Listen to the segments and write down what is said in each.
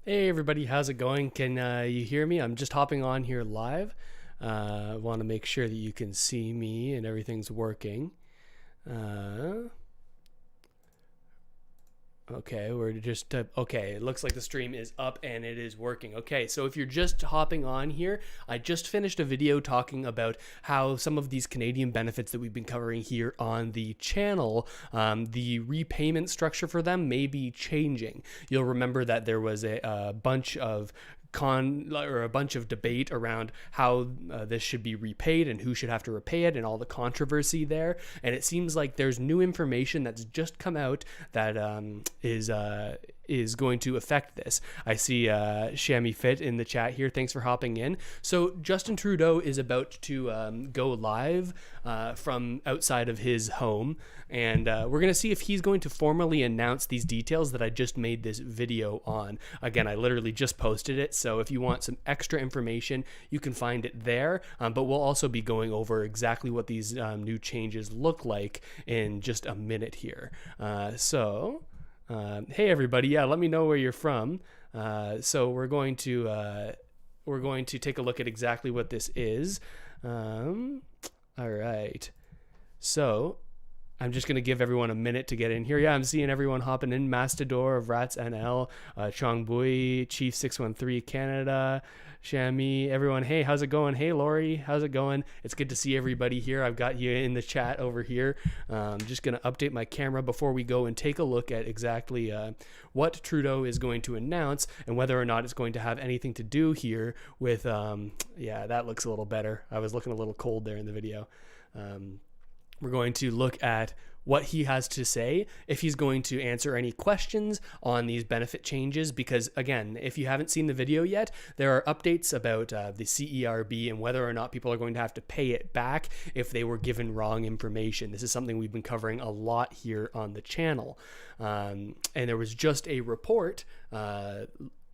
Hey everybody, how's it going? Can you hear me? I'm just hopping on here live. I want to make sure that you can see me and everything's working. Okay, we're just, okay, it looks like the stream is up and it is working. Okay, so if you're just hopping on here, I just finished a video talking about how some of these Canadian benefits that we've been covering here on the channel, the repayment structure for them may be changing. You'll remember that there was a bunch of a bunch of debate around how this should be repaid and who should have to repay it and all the controversy there. And it seems like there's new information that's just come out that is going to affect this. I see Shammy Fit in the chat here. Thanks for hopping in. So Justin Trudeau is about to go live from outside of his home, and we're going to see if he's going to formally announce these details that I just made this video on. Again, I literally just posted it, so if you want some extra information, you can find it there, but we'll also be going over exactly what these new changes look like in just a minute here. Hey everybody, yeah, let me know where you're from. So we're going to take a look at exactly what this is. All right. So I'm just going to give everyone a minute to get in here. Yeah, I'm seeing everyone hopping in. Mastador of Rats NL, Chong Bui, Chief 613 Canada, Shami, everyone. Hey, how's it going? Hey, Lori, how's it going? It's good to see everybody here. I've got you in the chat over here. I'm just going to update my camera before we go and take a look at exactly what Trudeau is going to announce and whether or not it's going to have anything to do here with, yeah, that looks a little better. I was looking a little cold there in the video. We're going to look at what he has to say, if he's going to answer any questions on these benefit changes, because again, if you haven't seen the video yet, there are updates about the CERB and whether or not people are going to have to pay it back if they were given wrong information. This is something we've been covering a lot here on the channel. And there was just a report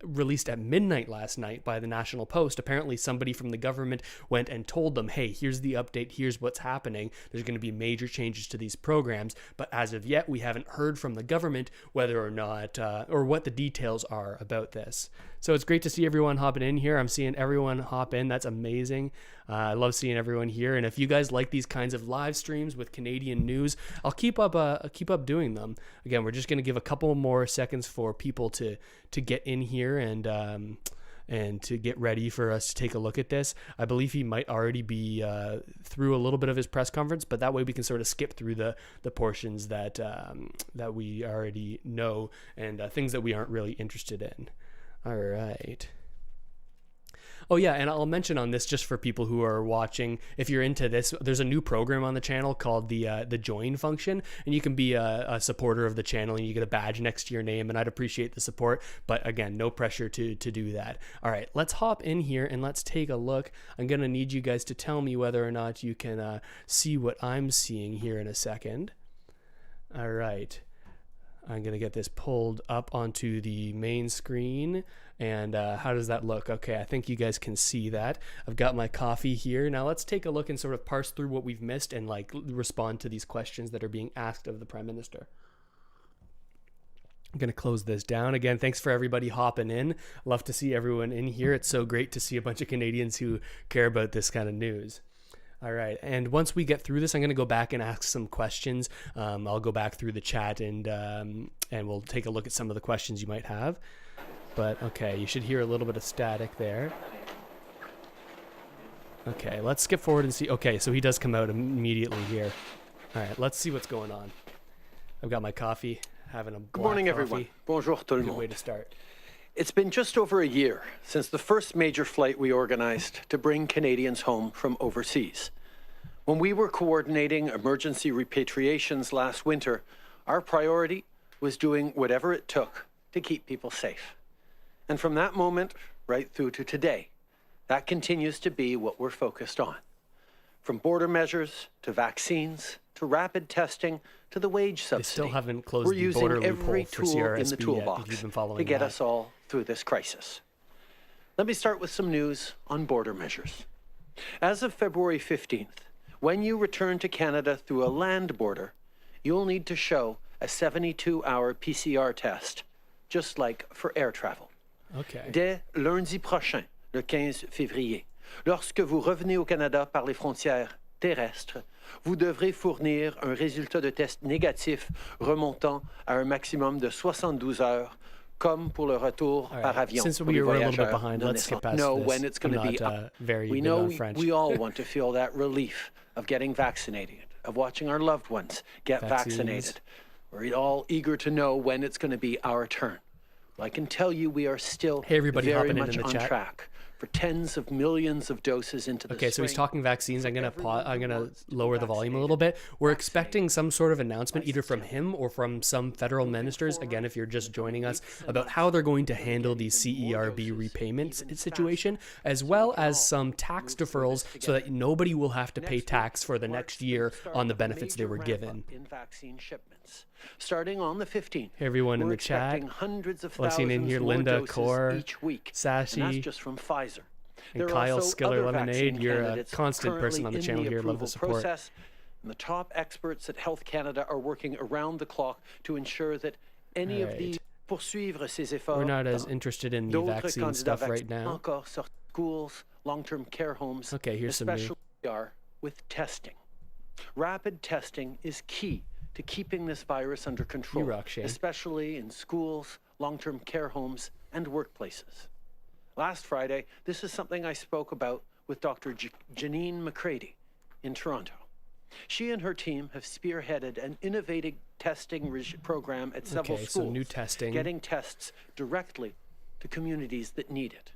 released at midnight last night by the National Post. Apparently somebody from the government went and told them, hey, here's the update, here's what's happening, there's going to be major changes to these programs, but as of yet we haven't heard from the government whether or not or what the details are about this. So it's great to see everyone hopping in here. I'm seeing everyone hop in. That's amazing. I love seeing everyone here. And if you guys like these kinds of live streams with Canadian news, I'll keep up doing them. Again, we're just going to give a couple more seconds for people to get in here and to get ready for us to take a look at this. I believe he might already be through a little bit of his press conference, but that way we can sort of skip through the portions that we already know and things that we aren't really interested in. All right. Oh yeah, and I'll mention on this just for people who are watching, if you're into this, there's a new program on the channel called the join function, and you can be a supporter of the channel and you get a badge next to your name, and I'd appreciate the support, but again, no pressure to do that. All right, let's hop in here and let's take a look. I'm gonna need you guys to tell me whether or not you can see what I'm seeing here in a second. All right. I'm going to get this pulled up onto the main screen. And how does that look? Okay, I think you guys can see that. I've got my coffee here. Now let's take a look and sort of parse through what we've missed and like respond to these questions that are being asked of the Prime Minister. I'm going to close this down. Again, thanks for everybody hopping in. Love to see everyone in here. It's so great to see a bunch of Canadians who care about this kind of news. All right, and once we get through this, I'm going to go back and ask some questions. I'll go back through the chat and we'll take a look at some of the questions you might have. But okay, you should hear a little bit of static there. Okay, let's skip forward and see. Okay, so he does come out immediately here. All right, let's see what's going on. I've got my coffee, having a black Good morning, coffee. everyone. Bonjour tout le Good monde. way to start. It's been just over a year since the first major flight we organized to bring Canadians home from overseas. When we were coordinating emergency repatriations last winter, our priority was doing whatever it took to keep people safe. And from that moment right through to today, that continues to be what we're focused on. From border measures to vaccines to rapid testing to the wage subsidy, They still haven't closed we're the using border every loophole for tool CRSB in the yet, toolbox if you've been to following get that. us all through this crisis. Let me start with some news on border measures. As of February 15th, when you return to Canada through a land border, you'll need to show a 72-hour PCR test, just like for air travel. Okay. Dès lundi prochain, le 15 février, lorsque vous revenez au Canada par les frontières terrestres, vous devrez fournir un résultat de test négatif remontant à un maximum de 72 heures, comme pour le retour par avion. Since pour we les were a little bit voyageurs behind, non let's skip essentiels. past Know this. when it's going I'm to be not up. very We good know on French. we all want to feel that relief of getting vaccinated, of watching our loved ones get Vaccines. vaccinated. We're all eager to know when it's going to be our turn. Well, I can tell you we are still Hey, everybody very hopping in much the on chat. track for tens of millions of doses into the Okay, so he's spring. talking vaccines. I'm gonna everyone lower the volume a little bit. We're expecting some sort of announcement either from him or from some federal ministers. Again, if you're just joining us, about how they're going to handle the CERB repayment situation, as well as some tax deferrals, so that nobody will have to pay tax for the next year on the benefits they were given. In vaccine shipments. Starting on the 15th, Hey, everyone in we're the chat. expecting hundreds of Listening thousands in here, more Linda, doses Core, each week. Sassy, and that's just from Pfizer. and There are Kyle also Skiller other Lemonade. vaccine You're a candidates constant person currently on the in channel here. Love the approval support. process, and the top experts at Health Canada are working around the clock to ensure that any of Alright. these poursuivre ces efforts. We're not as dans interested in the d'autres vaccine candidats stuff right now. Encore sortent schools, long-term care homes. Okay, here's some new. especially are with testing. Rapid testing is key to keeping this virus under control, rock, Shane. especially in schools, long-term care homes, and workplaces. Last Friday, this is something I spoke about with Dr. Janine McCready in Toronto. She and her team have spearheaded an innovative testing program at several Okay, schools, so new testing. getting tests directly to communities that need it.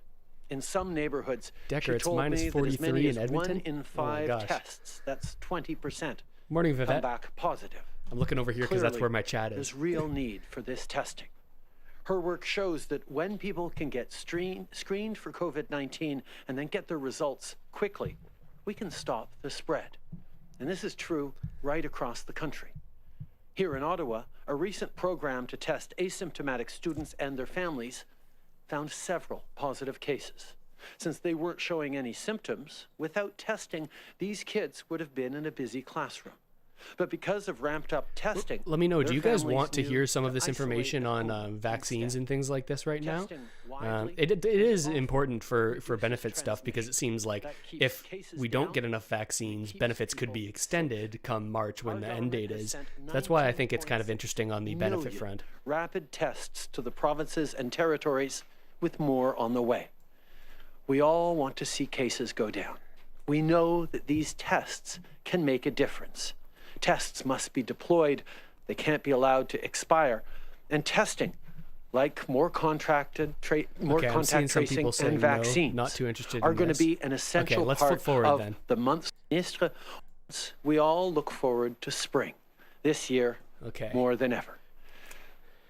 In some neighborhoods, Decker, she it's told minus me that as 43 many in as 1 Edmonton? in Oh my 5 gosh. tests, that's 20%, Morning, come Vivette. back positive. I'm looking over here because that's Clearly, where my chat is. There's real need for this testing. Her work shows that when people can get screened for COVID-19 and then get their results quickly, we can stop the spread. And this is true right across the country. Here in Ottawa, a recent program to test asymptomatic students and their families found several positive cases. Since they weren't showing any symptoms, without testing, these kids would have been in a busy classroom. But because of ramped up testing, Let me know, do their you guys families want to knew hear some of to this isolate information at on home vaccines instead. and things like this right now? Testing widely It and is often important for reduces benefit stuff because it seems like That keeps if cases we don't down, get enough vaccines, keeps benefits could be people extended come March when Our the end government date has is. sent That's why I think it's kind of 19.6 interesting on the benefit million front. rapid tests to the provinces and territories, with more on the way. We all want to see cases go down. We know that these tests can make a difference. Tests must be deployed. They can't be allowed to expire. And testing, like more contact Okay, I'm seeing some tracing people saying and no, vaccines, not too interested are in going to this. be an essential let's flip part forward of then. the month's ministre. We all look forward to spring this year Okay. more than ever.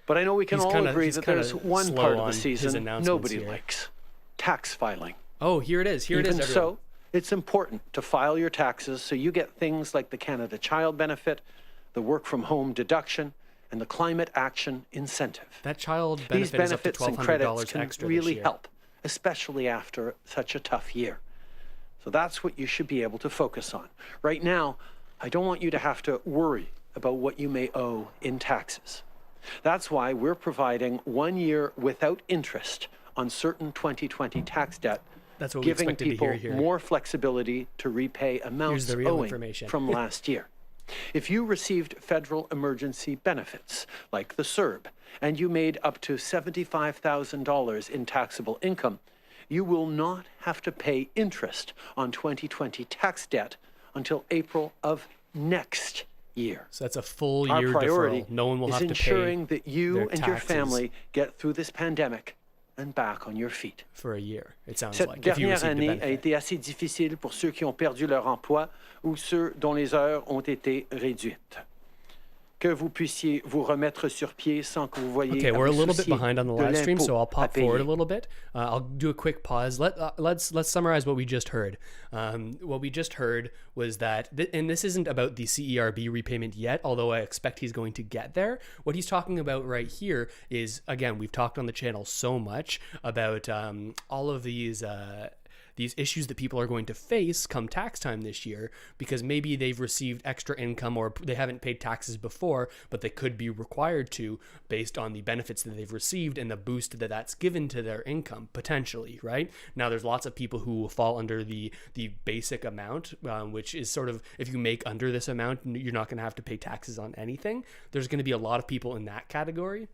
But I know we can He's all kinda- agree he's that there's kinda one slow part of on the his season announcements nobody here. likes: tax filing. Oh, here it is. Here it is, Even everyone. so, it's important to file your taxes so you get things like the Canada Child Benefit, the work from home deduction, and the climate action incentive. That child These benefit is up to benefits and $1,200 credits can extra really this year. help, especially after such a tough year. So that's what you should be able to focus on. Right now, I don't want you to have to worry about what you may owe in taxes. That's why we're providing 1 year without interest on certain 2020 tax debt, That's what we giving expected to people hear here. more flexibility to repay amounts the real owing information. from last year. If you received federal emergency benefits, like the Cerb, and you made up to $75,000 in taxable income, you will not have to pay interest on 2020 tax debt until April of next year. So that's a full Our year priority deferral. No one will is have to ensuring pay that you their and your taxes family get through this pandemic and back on your feet. for a year, it sounds Cette like, if you dernière received a année a benefit. été assez difficile pour ceux qui ont perdu leur emploi ou ceux dont les heures ont été réduites. Que vous puissiez vous remettre sur pied sans que vous voyiez Okay, à we're a vous little bit soucier behind on the de live stream, l'impôt so I'll à pop forward a payer. little bit. I'll do a quick pause. Let's summarize what we just heard. What we just heard was that, and this isn't about the CERB repayment yet, although I expect he's going to get there. What he's talking about right here is, again, we've talked on the channel so much about all of these these issues that people are going to face come tax time this year, because maybe they've received extra income or they haven't paid taxes before, but they could be required to based on the benefits that they've received and the boost that that's given to their income potentially, right? Now, there's lots of people who will fall under the basic amount, which is sort of, if you make under this amount, you're not going to have to pay taxes on anything. There's going to be a lot of people in that category.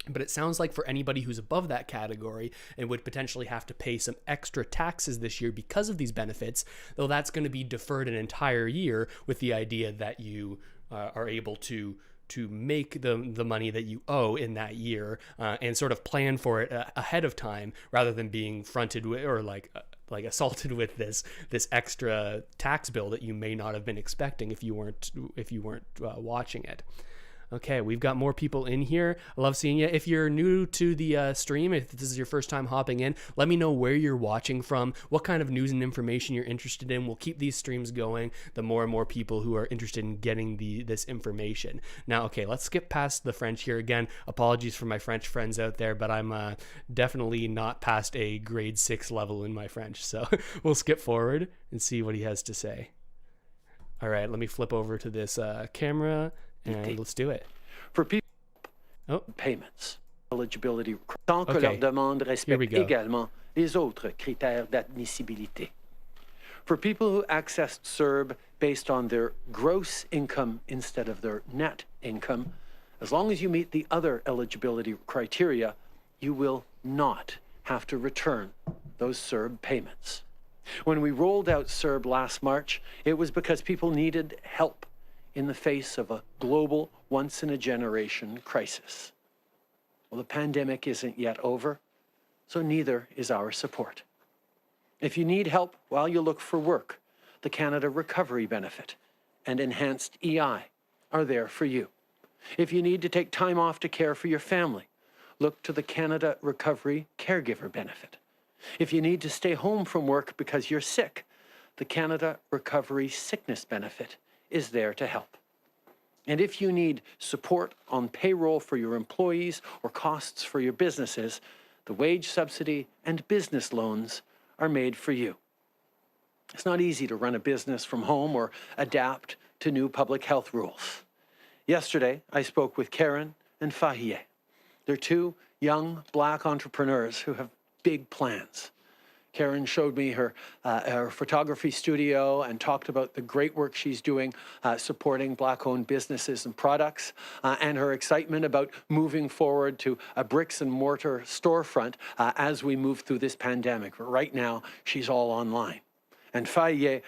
But it sounds like for anybody who's above that category and would potentially have to pay some extra taxes this year because of these benefits, though that's going to be deferred an entire year with the idea that you are able to make the money that you owe in that year and sort of plan for it ahead of time, rather than being fronted with, or like assaulted with this extra tax bill that you may not have been expecting if you weren't watching it. Okay, we've got more people in here. I love seeing you. If you're new to the stream, if this is your first time hopping in, let me know where you're watching from, what kind of news and information you're interested in. We'll keep these streams going the more and more people who are interested in getting this information. Now, okay, let's skip past the French here. Again, apologies for my French friends out there, but I'm definitely not past a grade 6 level in my French. So we'll skip forward and see what he has to say. All right, let me flip over to this camera. And let's do it. For people, payments, eligibility, tant que leur demande respecte également les autres critères d'admissibilité. For people who accessed CERB based on their gross income instead of their net income, as long as you meet the other eligibility criteria, you will not have to return those CERB payments. When we rolled out CERB last March, it was because people needed help in the face of a global, once-in-a-generation crisis. Well, the pandemic isn't yet over, so neither is our support. If you need help while you look for work, the Canada Recovery Benefit and Enhanced EI are there for you. If you need to take time off to care for your family, look to the Canada Recovery Caregiver Benefit. If you need to stay home from work because you're sick, the Canada Recovery Sickness Benefit is there to help. And if you need support on payroll for your employees or costs for your businesses, the wage subsidy and business loans are made for you. It's not easy to run a business from home or adapt to new public health rules. Yesterday, I spoke with Karen and Fahie. They're two young Black entrepreneurs who have big plans. Karen showed me her photography studio and talked about the great work she's doing supporting Black-owned businesses and products, and her excitement about moving forward to a bricks and mortar storefront as we move through this pandemic. But right now, she's all online. And Fahie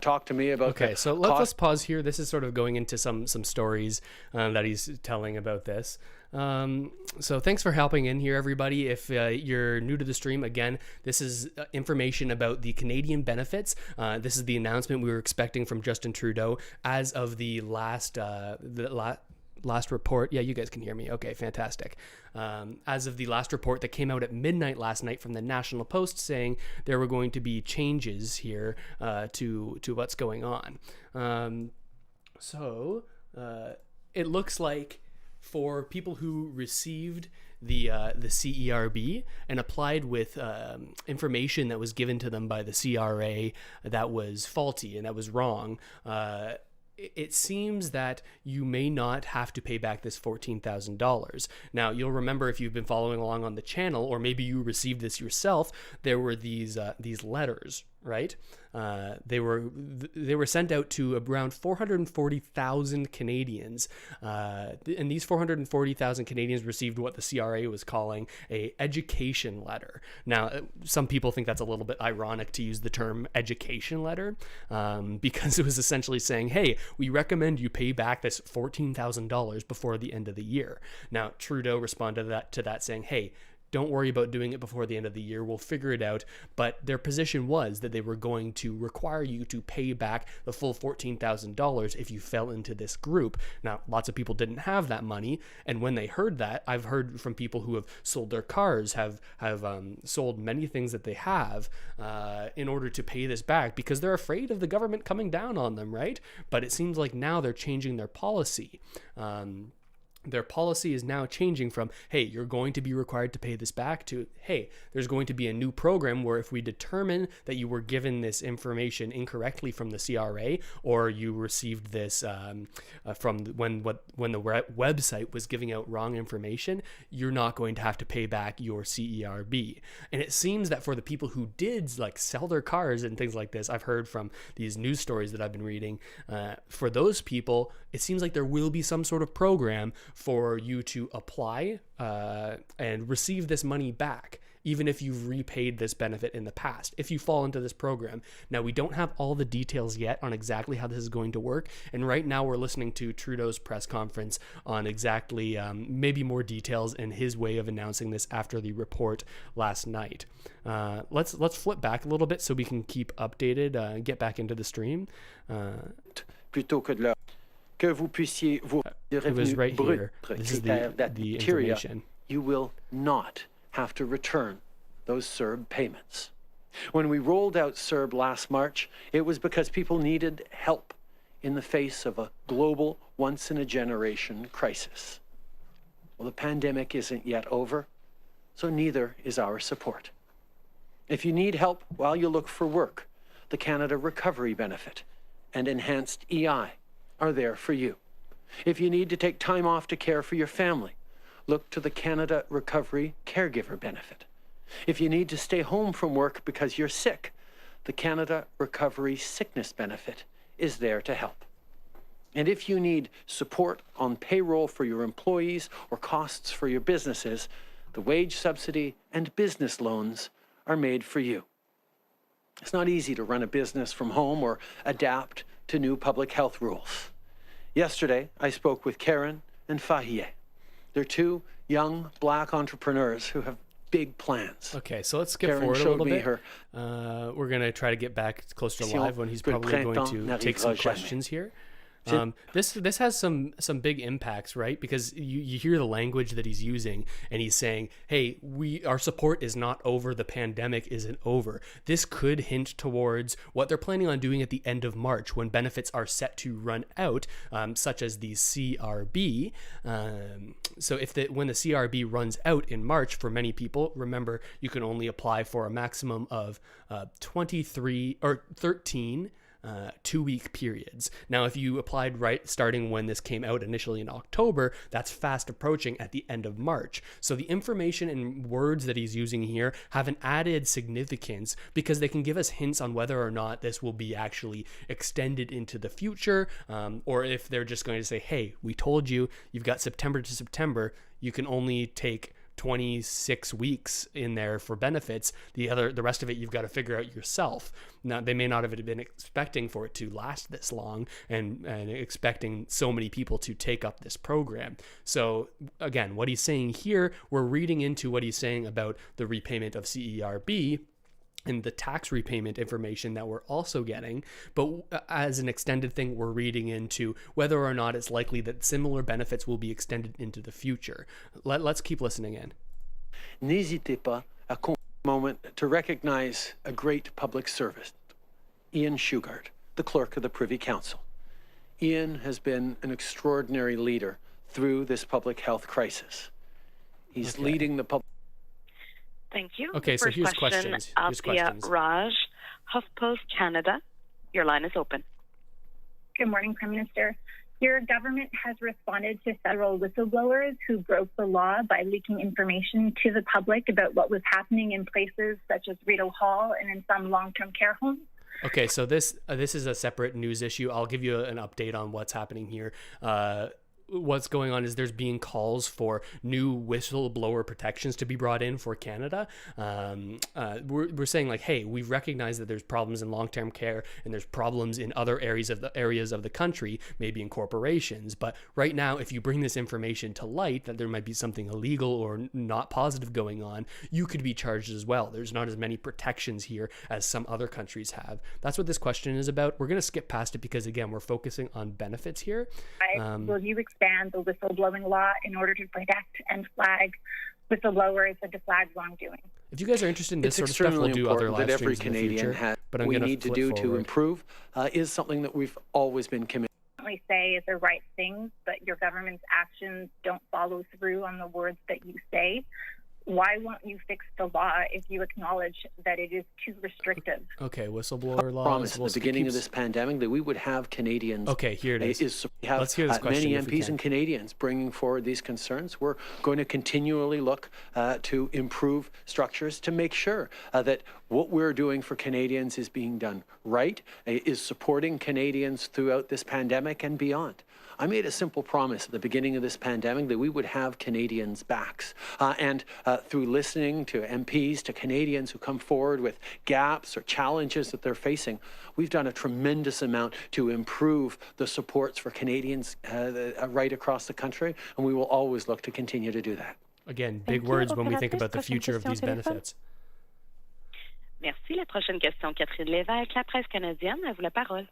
talked to me about Okay, so let's pause here. This is sort of going into some stories that he's telling about this. So thanks for helping in here, everybody. If you're new to the stream, again, this is information about the Canadian benefits. This is the announcement we were expecting from Justin Trudeau as of the last report. Yeah, you guys can hear me. Okay, fantastic. As of the last report that came out at midnight last night from the National Post, saying there were going to be changes here to what's going on. So it looks like for people who received the CERB and applied with information that was given to them by the CRA that was faulty and that was wrong, it seems that you may not have to pay back this $14,000. Now, you'll remember if you've been following along on the channel, or maybe you received this yourself, there were these letters, right? They were sent out to around 440,000 Canadians, and these 440,000 Canadians received what the CRA was calling a education letter. Now, some people think that's a little bit ironic to use the term education letter, because it was essentially saying, hey, we recommend you pay back this $14,000 before the end of the year. Now, Trudeau responded to that saying, hey, don't worry about doing it before the end of the year. We'll figure it out. But their position was that they were going to require you to pay back the full $14,000 if you fell into this group. Now, lots of people didn't have that money. And when they heard that, I've heard from people who have sold their cars, have sold many things that they have in order to pay this back because they're afraid of the government coming down on them, right? But it seems like now they're changing their policy. their policy is now changing from, hey, you're going to be required to pay this back, to, hey, there's going to be a new program where if we determine that you were given this information incorrectly from the CRA, or you received this from when the website was giving out wrong information, you're not going to have to pay back your CERB. And it seems that for the people who did like sell their cars and things like this, I've heard from these news stories that I've been reading, for those people, it seems like there will be some sort of program for you to apply and receive this money back, even if you've repaid this benefit in the past, if you fall into this program. Now, we don't have all the details yet on exactly how this is going to work, and right now we're listening to Trudeau's press conference on exactly maybe more details and his way of announcing this after the report last night. Let's flip back a little bit so we can keep updated and get back into the stream. Plutôt que de leur que vous puissiez vous It was right here. This is the information. You will not have to return those CERB payments. When we rolled out CERB last March, it was because people needed help in the face of a global, once-in-a-generation crisis. Well, the pandemic isn't yet over, so neither is our support. If you need help while you look for work, the Canada Recovery Benefit and Enhanced EI are there for you. If you need to take time off to care for your family, look to the Canada Recovery Caregiver Benefit. If you need to stay home from work because you're sick, the Canada Recovery Sickness Benefit is there to help. And if you need support on payroll for your employees or costs for your businesses, the wage subsidy and business loans are made for you. It's not easy to run a business from home or adapt to new public health rules. Yesterday, I spoke with Karen and Fahie. They're two young Black entrepreneurs who have big plans. Okay, so let's skip Karen forward a showed little me bit. her We're going to try to get back closer to live when he's probably going to take some questions here. This has some big impacts, right? Because you hear the language that he's using, and he's saying, hey, our support is not over, the pandemic isn't over. This could hint towards what they're planning on doing at the end of March when benefits are set to run out, such as the CRB. So when the CRB runs out in March, for many people, remember, you can only apply for a maximum of 23 or 13 2-week periods. Now, if you applied right starting when this came out initially in October, that's fast approaching at the end of March. So the information and words that he's using here have an added significance because they can give us hints on whether or not this will be actually extended into the future, or if they're just going to say, hey, we told you, you've got September to September, you can only take 26 weeks in there for benefits. The rest of it you've got to figure out yourself. Now, they may not have been expecting for it to last this long and expecting so many people to take up this program. So again, what he's saying here, we're reading into what he's saying about the repayment of CERB and the tax repayment information that we're also getting. But as an extended thing, we're reading into whether or not it's likely that similar benefits will be extended into the future. Let's keep listening in. N'hésitez pas à a moment to recognize a great public servant, Ian Shugart, the clerk of the Privy Council. Ian has been an extraordinary leader through this public health crisis. He's leading the public. Thank you. Okay, so here's questions. Raj, HuffPost Canada. Your line is open. Good morning, Prime Minister. Your government has responded to several whistleblowers who broke the law by leaking information to the public about what was happening in places such as Rideau Hall and in some long-term care homes. Okay, so this is a separate news issue. I'll give you an update on what's happening here. What's going on is there's being calls for new whistleblower protections to be brought in for Canada. We're saying like, hey, we recognize that there's problems in long-term care and there's problems in other areas of the country, maybe in corporations. But right now, if you bring this information to light that there might be something illegal or not positive going on, you could be charged as well. There's not as many protections here as some other countries have. That's what this question is about. We're going to skip past it because, again, we're focusing on benefits here. Will you expand the whistleblowing law in order to protect and flag whistleblowers and to flag wrongdoing? If you guys are interested in this sort of stuff, we'll do other live streams in the future. But I'm we going need to do to improve is something that we've always been committed. frequently say the right things, but your government's actions don't follow through on the words that you say. Why won't you fix the law if you acknowledge that it is too restrictive? Okay, whistleblower laws. Promise at the beginning of this pandemic that we would have Canadians. Okay, here it is. We have Let's hear this question many if we MPs can. and Canadians bringing forward these concerns. We're going to continually look to improve structures to make sure that what we're doing for Canadians is being done right, is supporting Canadians throughout this pandemic and beyond. I made a simple promise at the beginning of this pandemic that we would have Canadians' backs. And through listening to MPs, to Canadians who come forward with gaps or challenges that they're facing, we've done a tremendous amount to improve the supports for Canadians right across the country, and we will always look to continue to do that. Again, big words when we think about the future of these benefits. Merci. La prochaine question, Catherine Lévesque, La Presse canadienne, à vous la parole.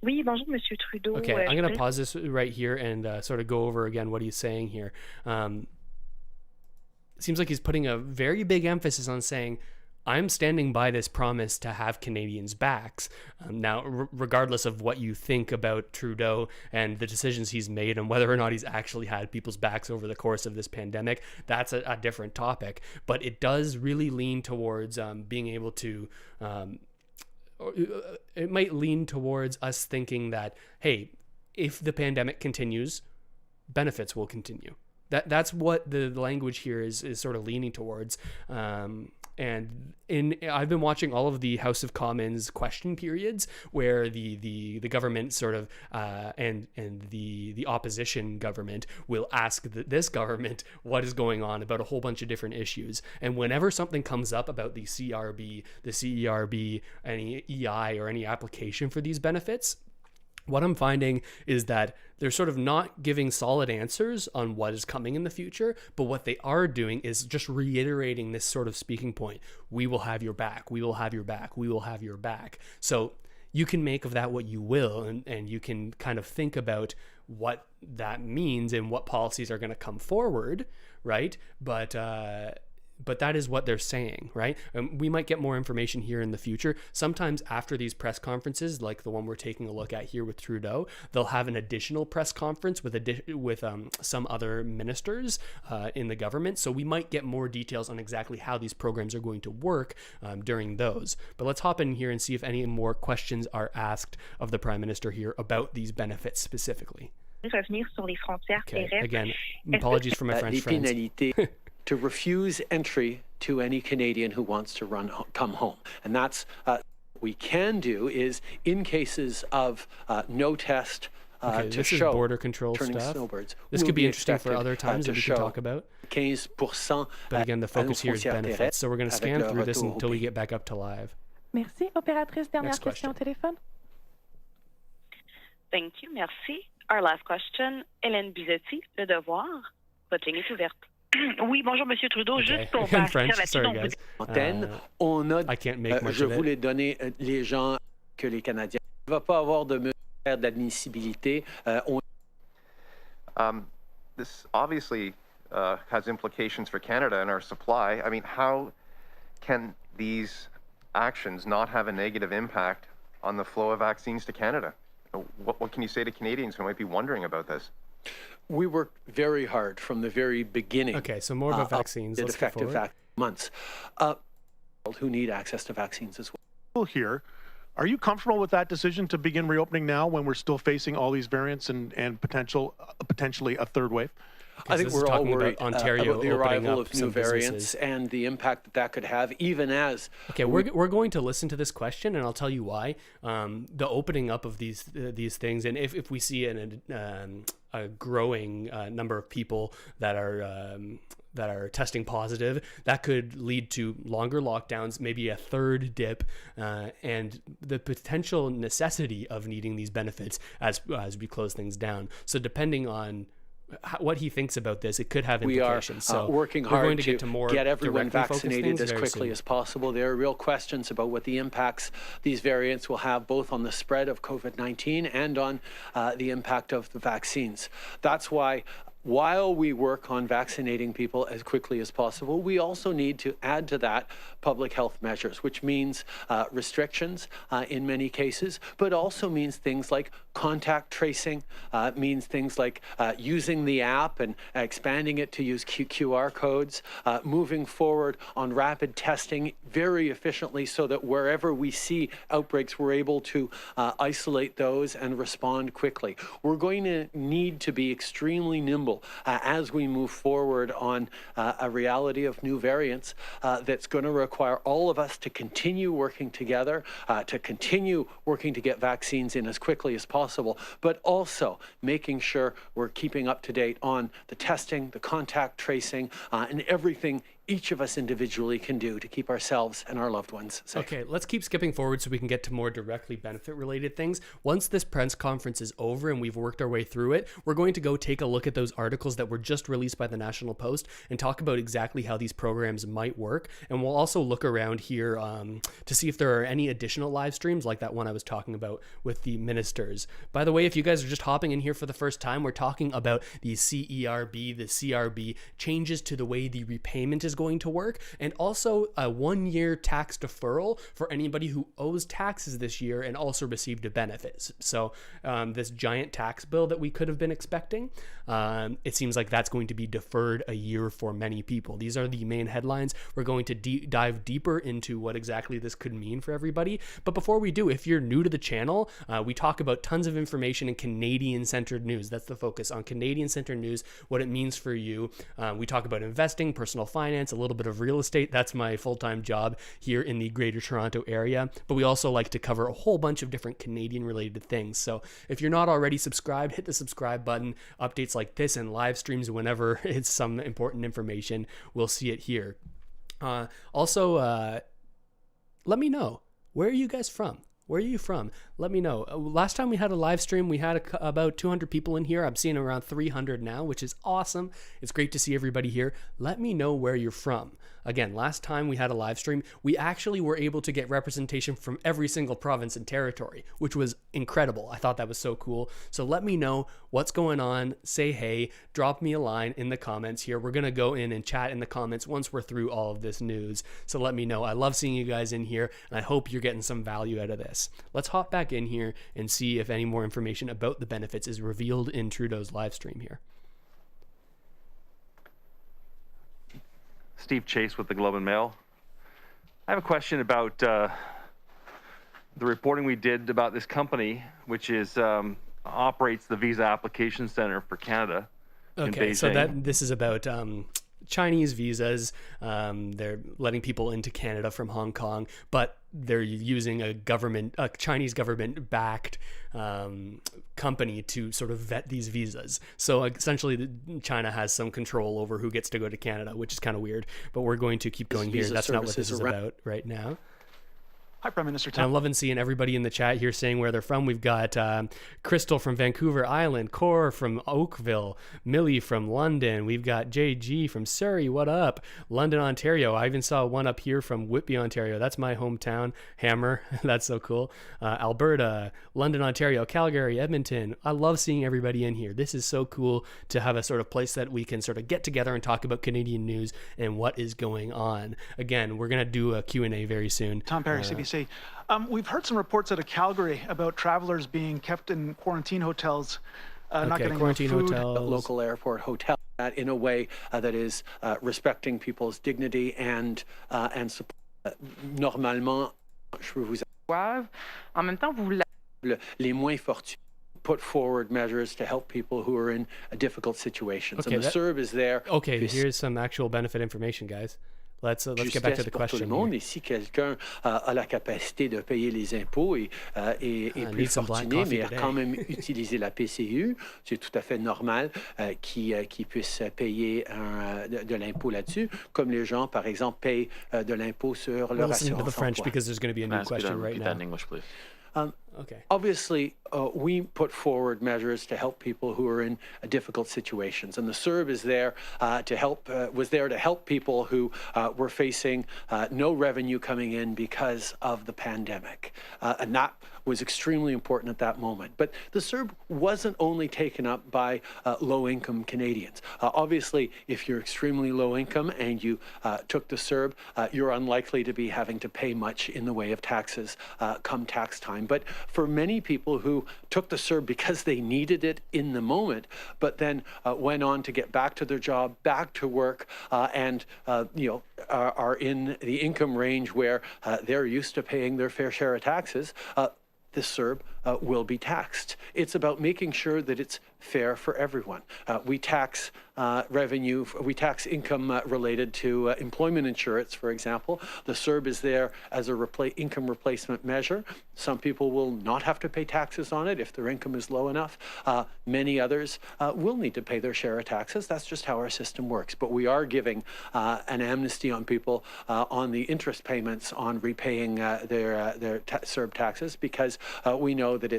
Oui, bonjour, Monsieur Trudeau. Okay, I'm going to pause this right here and sort of go over again what he's saying here. It seems like he's putting a very big emphasis on saying, I'm standing by this promise to have Canadians' backs. Now, regardless of what you think about Trudeau and the decisions he's made and whether or not he's actually had people's backs over the course of this pandemic, that's a different topic. But it does really lean towards being able to... it might lean towards us thinking that, hey, if the pandemic continues, benefits will continue. That's what the language here is sort of leaning towards. And I've been watching all of the House of Commons question periods where the government sort of and the opposition government will ask this government what is going on about a whole bunch of different issues. And whenever something comes up about the CRB, the CERB, any EI or any application for these benefits, what I'm finding is that they're sort of not giving solid answers on what is coming in the future, but what they are doing is just reiterating this sort of speaking point. We will have your back. We will have your back. We will have your back. So you can make of that what you will, and you can kind of think about what that means and what policies are going to come forward, right? But that is what they're saying, right? We might get more information here in the future. Sometimes after these press conferences, like the one we're taking a look at here with Trudeau, they'll have an additional press conference with some other ministers in the government. So we might get more details on exactly how these programs are going to work during those. But let's hop in here and see if any more questions are asked of the Prime Minister here about these benefits specifically. Okay, again, apologies for my French friends. To refuse entry to any Canadian who wants to come home. And that's what we can do is in cases of no test okay, to this show is border control turning stuff. snowbirds. This could be interesting for other times that we can talk about. 15% But again, the focus here is benefits. So we're going to scan through this until we get back up to live. Merci. Opératrice, dernière Next question au téléphone. Thank you, merci. Our last question, Hélène Bizetti, Le Devoir. Votre ligne est ouverte. Oui, bonjour, Monsieur Trudeau. Okay. Juste pour In French, partir sorry là-dessus, guys. On a, I can't make much je of it. voulais donner les gens que les Canadiens. Il ne va pas avoir de mesure d'admissibilité. This obviously has implications for Canada and our supply. I mean, how can these actions not have a negative impact on the flow of vaccines to Canada? What can you say to Canadians who might be wondering about this? We worked very hard from the very beginning. Okay, so more about vaccines. Let's go effective forward. months. Who need access to vaccines as well. Here, are you comfortable with that decision to begin reopening now when we're still facing all these variants and potentially a third wave? I think we're all worried about Ontario about the arrival of new some variants businesses. and the impact that could have, even as... Okay, we're going to listen to this question, and I'll tell you why. The opening up of these things, and if we see a growing number of people that are testing positive, that could lead to longer lockdowns, maybe a third dip, and the potential necessity of needing these benefits as we close things down. So depending on what he thinks about this, it could have implications. We are working hard to get everyone vaccinated as quickly as possible. There are real questions about what the impacts these variants will have both on the spread of COVID-19 and on the impact of the vaccines. That's why while we work on vaccinating people as quickly as possible, we also need to add to that public health measures, which means restrictions in many cases, but also means things like contact tracing, means things like using the app and expanding it to use QR codes, moving forward on rapid testing very efficiently so that wherever we see outbreaks, we're able to isolate those and respond quickly. We're going to need to be extremely nimble as we move forward on a reality of new variants that's going to require all of us to continue working together, to continue working to get vaccines in as quickly as possible, but also making sure we're keeping up to date on the testing, the contact tracing, and everything each of us individually can do to keep ourselves and our loved ones safe. Okay, let's keep skipping forward so we can get to more directly benefit-related things. Once this press conference is over and we've worked our way through it, we're going to go take a look at those articles that were just released by the National Post and talk about exactly how these programs might work. And we'll also look around here to see if there are any additional live streams like that one I was talking about with the ministers. By the way, if you guys are just hopping in here for the first time, we're talking about the CERB, the CRB, changes to the way the repayment is going to work, and also a 1-year tax deferral for anybody who owes taxes this year and also received a benefit. So this giant tax bill that we could have been expecting, it seems like that's going to be deferred a year for many people. These are the main headlines. We're going to dive deeper into what exactly this could mean for everybody. But before we do, if you're new to the channel, we talk about tons of information in Canadian-centered news. That's the focus on Canadian-centered news, what it means for you. We talk about investing, personal finance, a little bit of real estate. That's my full-time job here in the Greater Toronto area. But we also like to cover a whole bunch of different Canadian-related things. So if you're not already subscribed, hit the subscribe button. Updates like this and live streams whenever it's some important information, we'll see it here. Also, let me know, where are you guys from? Where are you from? Let me know. Last time we had a live stream, we had about 200 people in here. I'm seeing around 300 now, which is awesome. It's great to see everybody here. Let me know where you're from. Again, last time we had a live stream, we actually were able to get representation from every single province and territory, which was incredible. I thought that was so cool. So let me know what's going on. Say hey, drop me a line in the comments here. We're going to go in and chat in the comments once we're through all of this news. So let me know. I love seeing you guys in here, and I hope you're getting some value out of this. Let's hop back in here and see if any more information about the benefits is revealed in Trudeau's live stream here. Steve Chase with the Globe and Mail. I have a question about the reporting we did about this company, which is operates the visa application center for Canada in Beijing. So this is about Chinese visas. They're letting people into Canada from Hong Kong, but they're using a Chinese government-backed company to sort of vet these visas. So essentially, China has some control over who gets to go to Canada, which is kind of weird. But we're going to keep going here. That's not what this is about right now. Hi, Prime Minister Tom. I'm loving seeing everybody in the chat here saying where they're from. We've got Crystal from Vancouver Island, Cor from Oakville, Millie from London. We've got JG from Surrey. What up? London, Ontario. I even saw one up here from Whitby, Ontario. That's my hometown. Hammer. That's so cool. Alberta, London, Ontario, Calgary, Edmonton. I love seeing everybody in here. This is so cool to have a sort of place that we can sort of get together and talk about Canadian news and what is going on. Again, we're going to do a Q&A very soon. Tom Perry, CBC. We've heard some reports out of Calgary about travelers being kept in quarantine hotels, not getting quarantine food. hotels. Local airport hotel in a way that is respecting people's dignity and support. Normalement, je veux vous En même temps, vous les moins fortunés put forward measures to help people who are in difficult situations. Okay, and the CERB is there. Okay, here's some actual benefit information, guys. Let's get back to the question. Tout le monde. Et si quelqu'un a la capacité de payer les impôts et plus fortuné, mais a quand même utilisé la PCU, c'est tout à fait normal qu'il puisse payer de l'impôt là-dessus, comme les gens, par exemple, payent de l'impôt sur leur assurance emploi. French because there's going to be a new question right now. In English, please. Okay. Obviously, we put forward measures to help people who are in difficult situations, and the CERB is there to help. Was there to help people who were facing no revenue coming in because of the pandemic, and that was extremely important at that moment. But the CERB wasn't only taken up by low-income Canadians. Obviously, if you're extremely low income and you took the CERB, you're unlikely to be having to pay much in the way of taxes come tax time. But for many people who took the CERB because they needed it in the moment, but then went on to get back to their job, back to work, and are in the income range where they're used to paying their fair share of taxes, the CERB will be taxed. It's about making sure that it's fair for everyone. We tax revenue, we tax income related to employment insurance, for example. The CERB is there as a income replacement measure. Some people will not have to pay taxes on it if their income is low enough. Many others will need to pay their share of taxes. That's just how our system works. But we are giving an amnesty on people on the interest payments on repaying their CERB taxes, because we know that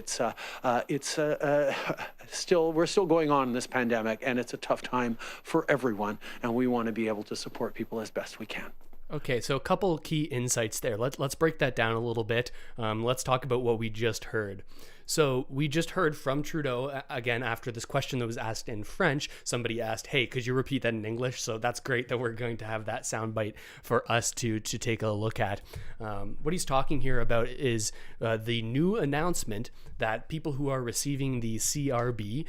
we're still going on in this pandemic, and it's a tough time for everyone, and we want to be able to support people as best we can. Okay, so a couple key insights there. Let's break that down a little bit. Let's talk about what we just heard. So we just heard from Trudeau, again, after this question that was asked in French, somebody asked, hey, could you repeat that in English? So that's great that we're going to have that soundbite for us to take a look at. What he's talking here about is the new announcement that people who are receiving the CRB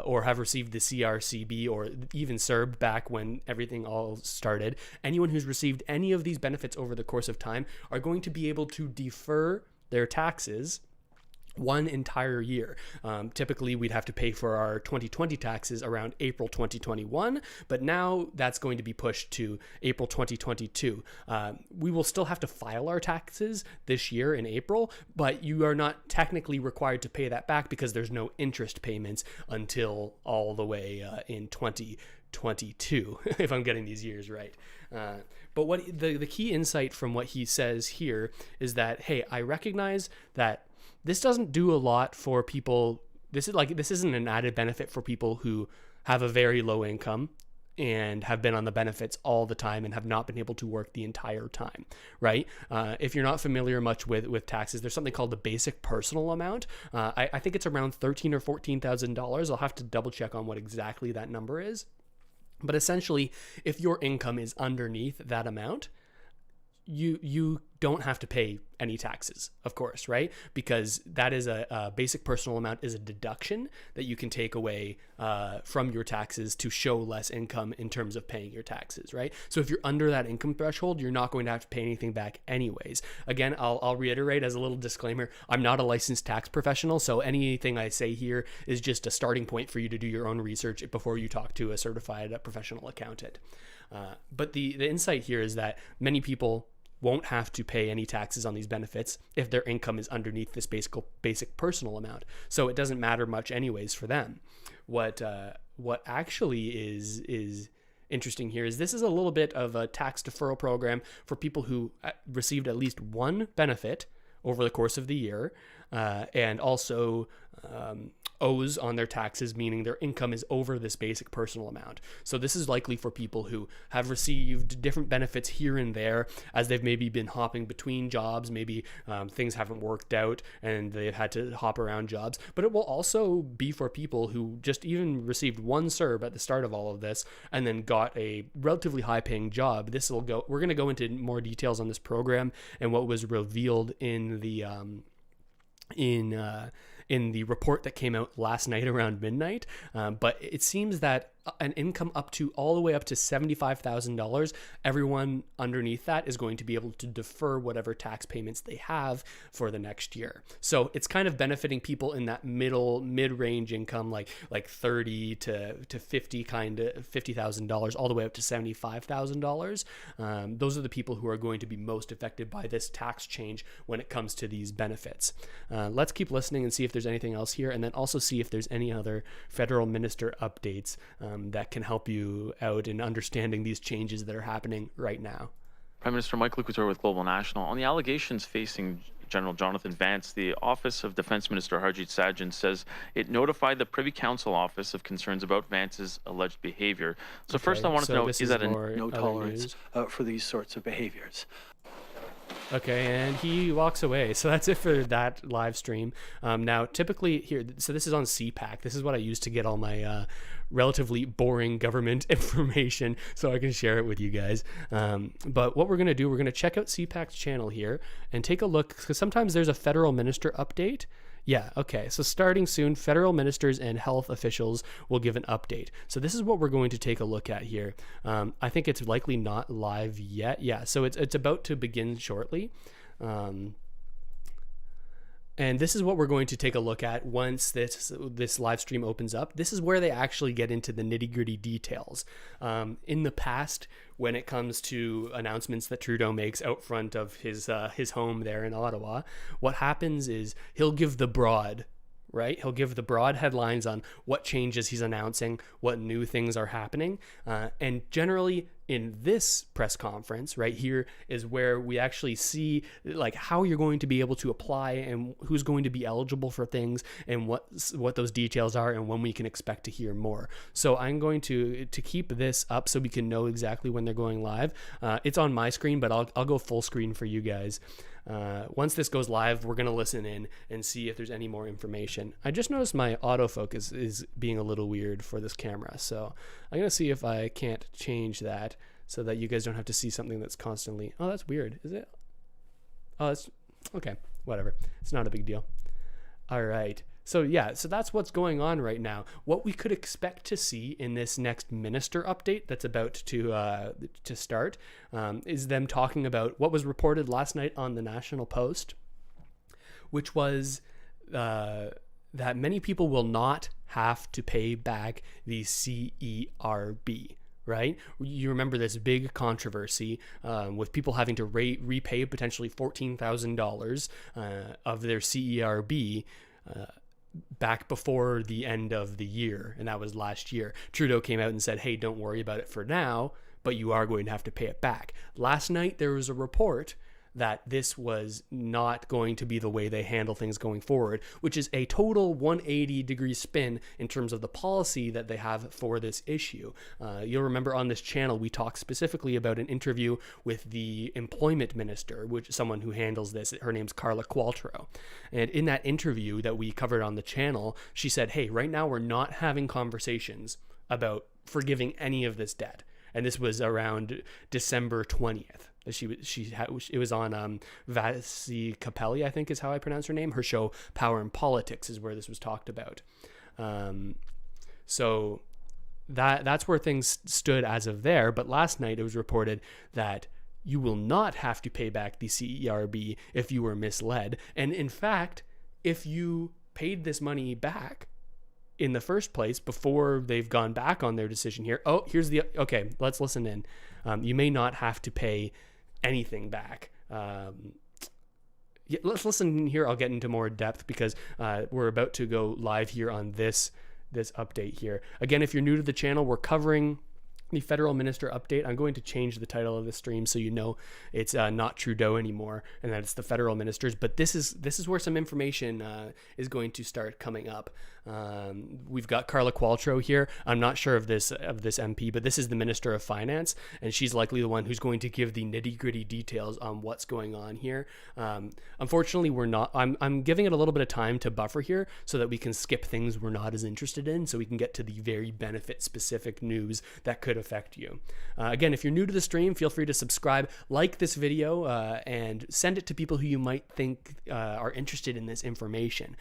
or have received the CRCB or even CERB back when everything all started, anyone who's received any of these benefits over the course of time are going to be able to defer their taxes one entire year. Typically, we'd have to pay for our 2020 taxes around April 2021, but now that's going to be pushed to April 2022. We will still have to file our taxes this year in April, but you are not technically required to pay that back because there's no interest payments until all the way in 2022, if I'm getting these years right. But what the key insight from what he says here is that, hey, I recognize that this doesn't do a lot for people. This isn't an added benefit for people who have a very low income and have been on the benefits all the time and have not been able to work the entire time, right? If you're not familiar much with taxes, there's something called the basic personal amount. I think it's around $13,000 or $14,000. I'll have to double check on what exactly that number is. But essentially, if your income is underneath that amount, you don't have to pay any taxes, of course, right? Because that is a basic personal amount is a deduction that you can take away from your taxes to show less income in terms of paying your taxes, right? So if you're under that income threshold, you're not going to have to pay anything back anyways. Again, I'll reiterate as a little disclaimer, I'm not a licensed tax professional, so anything I say here is just a starting point for you to do your own research before you talk to a certified professional accountant. But the insight here is that many people won't have to pay any taxes on these benefits if their income is underneath this basic personal amount. So it doesn't matter much anyways for them. What actually is interesting here is this is a little bit of a tax deferral program for people who received at least one benefit over the course of the year and also owes on their taxes, meaning their income is over this basic personal amount. So this is likely for people who have received different benefits here and there as they've maybe been hopping between jobs, maybe things haven't worked out and they've had to hop around jobs. But it will also be for people who just even received one CERB at the start of all of this and then got a relatively high paying job. We're going to go into more details on this program and what was revealed in the in the report that came out last night around midnight. But it seems that an income all the way up to $75,000, everyone underneath that is going to be able to defer whatever tax payments they have for the next year. So it's kind of benefiting people in that mid-range income, like 30 to 50 $50,000 all the way up to $75,000. Those are the people who are going to be most affected by this tax change when it comes to these benefits. Let's keep listening and see if there's anything else here, and then also see if there's any other federal minister updates that can help you out in understanding these changes that are happening right now. Prime Minister Mike Couture with Global National. On the allegations facing General Jonathan Vance, the Office of Defense Minister Harjit Sajjan says it notified the Privy Council office of concerns about Vance's alleged behavior. So first I wanted to know, is that no tolerance for these sorts of behaviors? Okay, and he walks away. So that's it for that live stream. Now, typically here, so this is on CPAC. This is what I use to get all my relatively boring government information so I can share it with you guys. But what we're going to do, we're going to check out CPAC's channel here and take a look, because sometimes there's a federal minister update. Yeah, okay, so starting soon, federal ministers and health officials will give an update. So this is what we're going to take a look at here. I think it's likely not live yet. Yeah, so it's about to begin shortly. And this is what we're going to take a look at once this live stream opens up. This is where they actually get into the nitty-gritty details. In the past, when it comes to announcements that Trudeau makes out front of his home there in Ottawa, what happens is he'll give the broad, right? He'll give the broad headlines on what changes he's announcing, what new things are happening. And generally in this press conference right here is where we actually see like how you're going to be able to apply and who's going to be eligible for things and what those details are and when we can expect to hear more. So I'm going to keep this up so we can know exactly when they're going live. It's on my screen, but I'll go full screen for you guys. Once this goes live, we're going to listen in and see if there's any more information. I just noticed my autofocus is being a little weird for this camera, so I'm going to see if I can't change that so that you guys don't have to see something that's constantly, oh, that's weird, is it? Oh, it's, okay, whatever. It's not a big deal. All right. So yeah, so that's what's going on right now. What we could expect to see in this next minister update that's about to start is them talking about what was reported last night on the National Post, which was that many people will not have to pay back the CERB. Right? You remember this big controversy with people having to repay potentially $14,000 of their CERB back before the end of the year, and that was last year. Trudeau came out and said, hey, don't worry about it for now, but you are going to have to pay it back. Last night there was a report that this was not going to be the way they handle things going forward, which is a total 180-degree spin in terms of the policy that they have for this issue. You'll remember on this channel, we talked specifically about an interview with the employment minister, which is someone who handles this. Her name's Carla Qualtrough. And in that interview that we covered on the channel, she said, hey, right now we're not having conversations about forgiving any of this debt. And this was around December 20th. It was on Vasi Capelli, I think is how I pronounce her name. Her show Power and Politics is where this was talked about. So that's where things stood as of there. But last night it was reported that you will not have to pay back the CERB if you were misled. And in fact, if you paid this money back in the first place before they've gone back on their decision here. Oh, okay, let's listen in. You may not have to pay anything back. Let's listen here. I'll get into more depth because we're about to go live here on this update here. Again, if you're new to the channel, we're covering the federal minister update. I'm going to change the title of the stream so you know it's not Trudeau anymore and that it's the federal ministers. But this is where some information is going to start coming up. We've got Carla Qualtrough here. I'm not sure of this MP, but this is the Minister of Finance, and she's likely the one who's going to give the nitty-gritty details on what's going on here. Unfortunately, we're not. I'm giving it a little bit of time to buffer here so that we can skip things we're not as interested in, so we can get to the very benefit-specific news that could affect you. Again, if you're new to the stream, feel free to subscribe, like this video, and send it to people who you might think are interested in this information.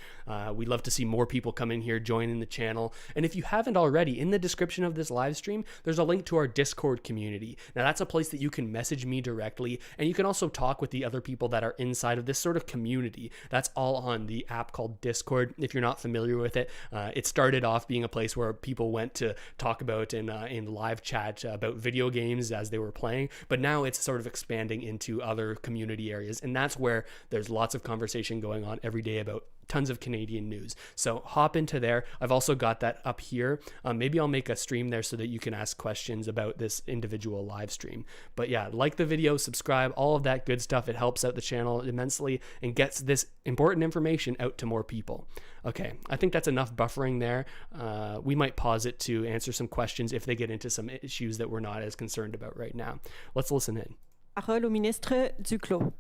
We'd love to see more people come in here, join in the channel. And if you haven't already, in the description of this live stream, there's a link to our Discord community. Now that's a place that you can message me directly, and you can also talk with the other people that are inside of this sort of community. That's all on the app called Discord. If you're not familiar with it, it started off being a place where people went to talk about in live chat about video games as they were playing, but now it's sort of expanding into other community areas, and that's where there's lots of conversation going on every day about tons of Canadian news. So hop into there. I've also got that up here. Maybe I'll make a stream there so that you can ask questions about this individual live stream. But yeah, like the video, subscribe, all of that good stuff. It helps out the channel immensely and gets this important information out to more people. Okay, I think that's enough buffering there. We might pause it to answer some questions if they get into some issues that we're not as concerned about right now. Let's listen in. Parole au ministre Duclos.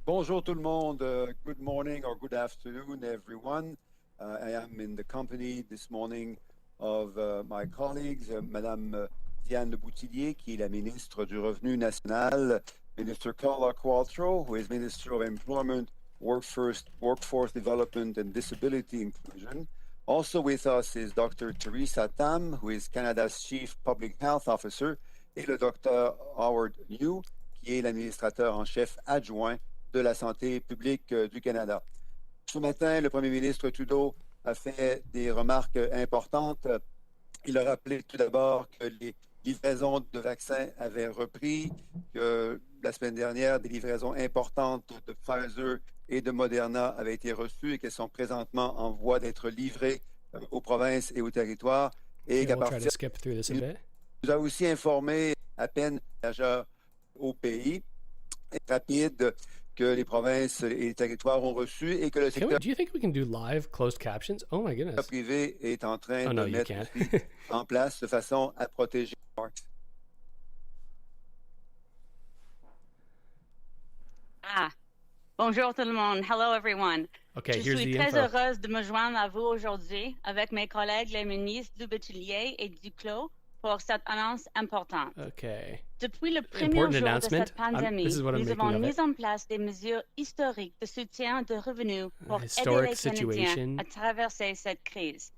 Bonjour tout le monde. Good morning or good afternoon, everyone. I am in the company this morning of my colleagues, Madame Diane Leboutillier, qui est la ministre du Revenu National, Minister Carla Qualtrough, who is Minister of Employment, Workforce Development and Disability Inclusion. Also with us is Dr. Teresa Tam, who is Canada's Chief Public Health Officer, et le Dr. Howard New, qui est l'administrateur en chef adjoint de la santé publique du Canada. Ce matin, le premier ministre Trudeau a fait des remarques importantes. Il a rappelé tout d'abord que les livraisons de vaccins avaient repris, que la semaine dernière, des livraisons importantes de Pfizer et de Moderna avaient été reçues et qu'elles sont présentement en voie d'être livrées aux provinces et aux territoires. Et qu'à partir il nous a aussi informé à peine au pays rapide que les provinces et les territoires ont reçu et que le secteur do you think we can do live closed captions? Oh my goodness. privé est en train de mettre en place de façon à protéger les marques. Bonjour tout le monde. Hello everyone. Okay, Je suis très heureuse de me joindre à vous aujourd'hui avec mes collègues les ministres Leboutillier et Duclos pour cette annonce importante. Okay. Depuis le premier jour de cette pandémie, nous avons mis en place des mesures historiques de soutien de revenus pour aider les Canadiens à traverser cette crise.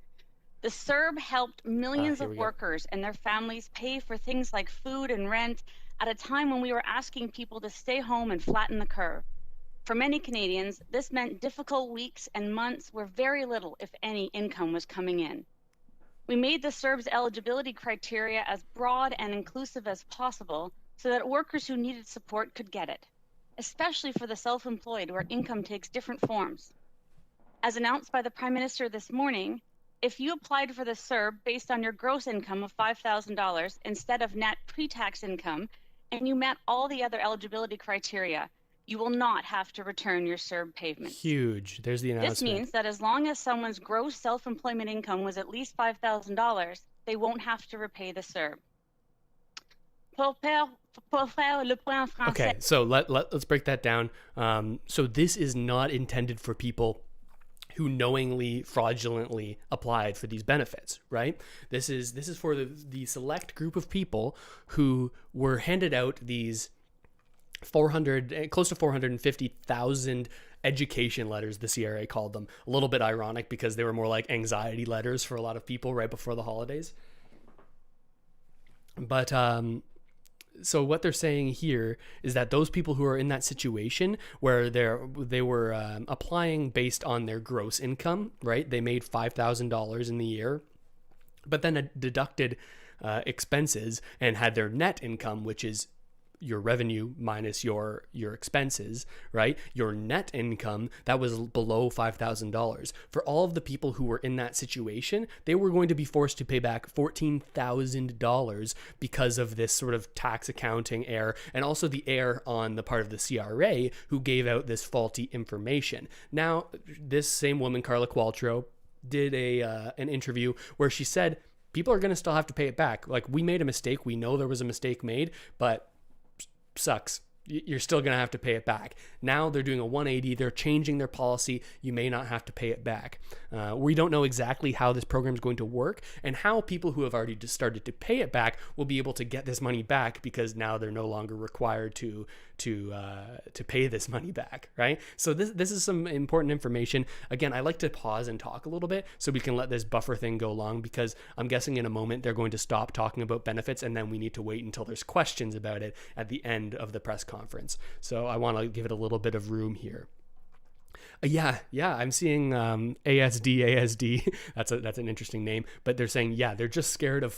The CERB helped millions of workers and their families pay for things like food and rent at a time when we were asking people to stay home and flatten the curve. For many Canadians, this meant difficult weeks and months where very little, if any, income was coming in. We made the CERB's eligibility criteria as broad and inclusive as possible so that workers who needed support could get it, especially for the self-employed where income takes different forms. As announced by the Prime Minister this morning, if you applied for the CERB based on your gross income of $5,000 instead of net pre-tax income, and you met all the other eligibility criteria, you will not have to return your CERB payment. Huge. There's the announcement. This means that as long as someone's gross self-employment income was at least $5,000, they won't have to repay the CERB. Okay, so let's break that down. So this is not intended for people who knowingly, fraudulently applied for these benefits, right? This is for the select group of people who were handed out these close to 450,000 education letters, the CRA called them. A little bit ironic because they were more like anxiety letters for a lot of people right before the holidays. But so what they're saying here is that those people who are in that situation where they were applying based on their gross income, right? They made $5,000 in the year, but then deducted expenses and had their net income, which is your revenue minus your expenses, right? Your net income, that was below $5,000. For all of the people who were in that situation, they were going to be forced to pay back $14,000 because of this sort of tax accounting error and also the error on the part of the CRA who gave out this faulty information. Now, this same woman, Carla Qualtrough, did an interview where she said, people are going to still have to pay it back. Like, we made a mistake. We know there was a mistake made, but sucks. You're still going to have to pay it back. Now they're doing a 180. They're changing their policy. You may not have to pay it back. We don't know exactly how this program is going to work and how people who have already just started to pay it back will be able to get this money back because now they're no longer required to pay this money back, right? So this is some important information. Again, I like to pause and talk a little bit so we can let this buffer thing go long because I'm guessing in a moment they're going to stop talking about benefits and then we need to wait until there's questions about it at the end of the press conference. So I want to give it a little bit of room here. Yeah, I'm seeing ASD. That's an interesting name, but they're saying, they're just scared of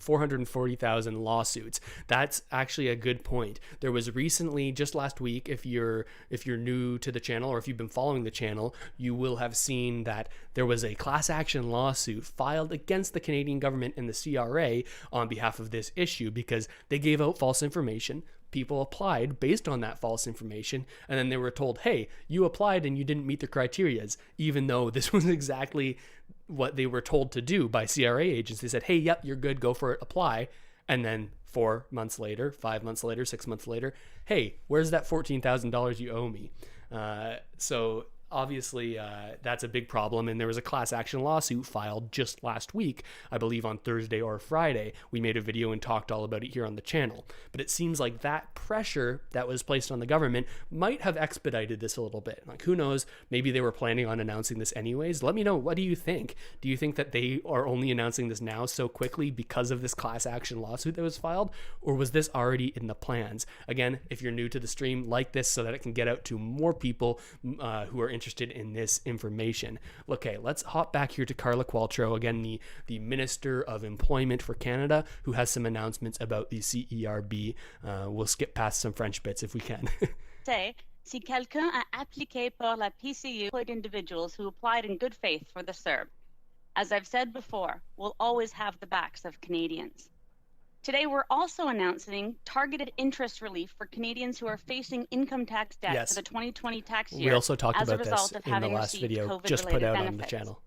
440,000 lawsuits. That's actually a good point. There was recently, just last week, if you're new to the channel or if you've been following the channel, you will have seen that there was a class action lawsuit filed against the Canadian government and the CRA on behalf of this issue because they gave out false information. People applied based on that false information, and then they were told, hey, you applied and you didn't meet the criterias, even though this was exactly what they were told to do by CRA agents. They said, hey, yep, you're good, go for it, apply. And then 4 months later, 5 months later, 6 months later, hey, where's that $14,000 you owe me? So obviously, that's a big problem, and there was a class action lawsuit filed just last week, I believe on Thursday or Friday. We made a video and talked all about it here on the channel. But it seems like that pressure that was placed on the government might have expedited this a little bit. Like, who knows? Maybe they were planning on announcing this anyways. Let me know. What do you think? Do you think that they are only announcing this now so quickly because of this class action lawsuit that was filed? Or was this already in the plans? Again, if you're new to the stream, like this so that it can get out to more people who are interested in this information. Okay, let's hop back here to Carla Qualtrough, again, the Minister of Employment for Canada, who has some announcements about the CERB. We'll skip past some French bits if we can. Say, si quelqu'un a appliqué pour la PCU, employed individuals who applied in good faith for the CERB. As I've said before, we'll always have the backs of Canadians. Today, we're also announcing targeted interest relief for Canadians who are facing income tax debt for the 2020 tax year. We also talked about this in the last video just put out on the channel.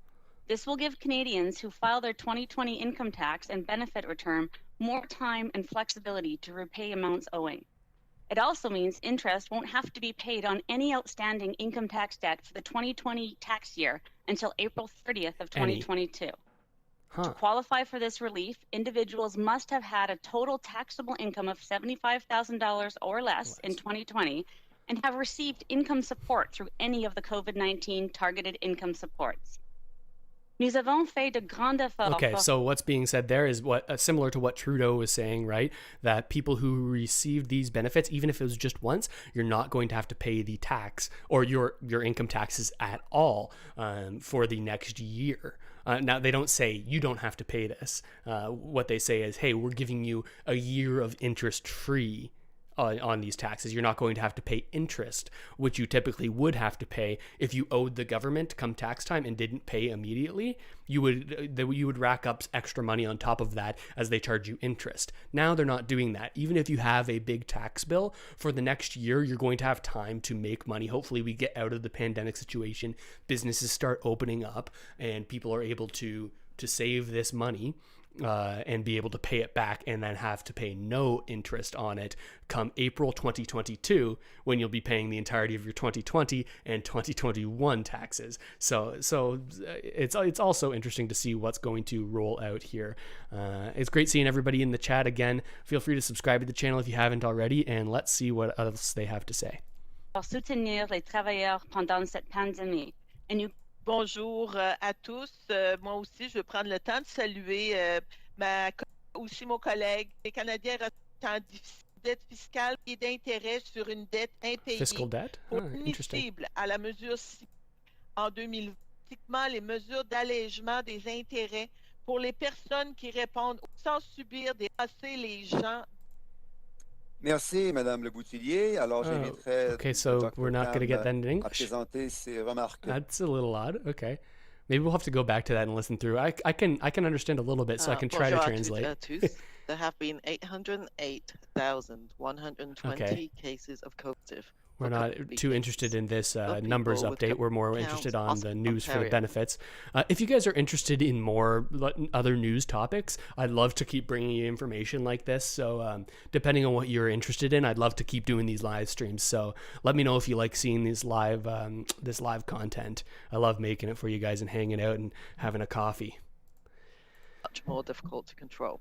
This will give Canadians who file their 2020 income tax and benefit return more time and flexibility to repay amounts owing. It also means interest won't have to be paid on any outstanding income tax debt for the 2020 tax year until April 30th of 2022. To qualify for this relief, individuals must have had a total taxable income of $75,000 or less in 2020 and have received income support through any of the COVID-19 targeted income supports. Nous avons fait de grands efforts. Okay, so what's being said there is what similar to what Trudeau was saying, right? That people who received these benefits, even if it was just once, you're not going to have to pay the tax or your income taxes at all for the next year. Now, they don't say you don't have to pay this. What they say is, hey, we're giving you a year of interest-free on these taxes. You're not going to have to pay interest, which you typically would have to pay if you owed the government come tax time and didn't pay immediately. You would rack up extra money on top of that as they charge you interest. Now they're not doing that. Even if you have a big tax bill for the next year, you're going to have time to make money. Hopefully we get out of the pandemic situation, businesses start opening up, and people are able to save this money and be able to pay it back and then have to pay no interest on it come April 2022, when you'll be paying the entirety of your 2020 and 2021 taxes. So it's also interesting to see what's going to roll out here. It's great seeing everybody in the chat again. Feel free to subscribe to the channel if you haven't already, and let's see what else they have to say. Pour soutenir les travailleurs pendant cette pandémie. Bonjour à tous. Moi aussi, je vais prendre le temps de saluer aussi mon collègue. Les Canadiens restent dette fiscale et d'intérêt sur une dette impayée. Fiscal debt? Admissible à la mesure en 2020, les mesures d'allègement des intérêts pour les personnes qui répondent sans subir des passer les gens. Merci, Madame Le Boutillier. Alors, j'inviterai okay, so we're not going to get that in English? à présenter ses remarques. That's a little odd. Okay. Maybe we'll have to go back to that and listen through. I can understand a little bit, so I can try to translate. There have been 808,120 cases of COVID. We're not too interested in this numbers update. We're more interested on the news for the benefits. If you guys are interested in more other news topics, I'd love to keep bringing you information like this. So depending on what you're interested in, I'd love to keep doing these live streams. So let me know if you like seeing these this live content. I love making it for you guys and hanging out and having a coffee. Much more difficult to control.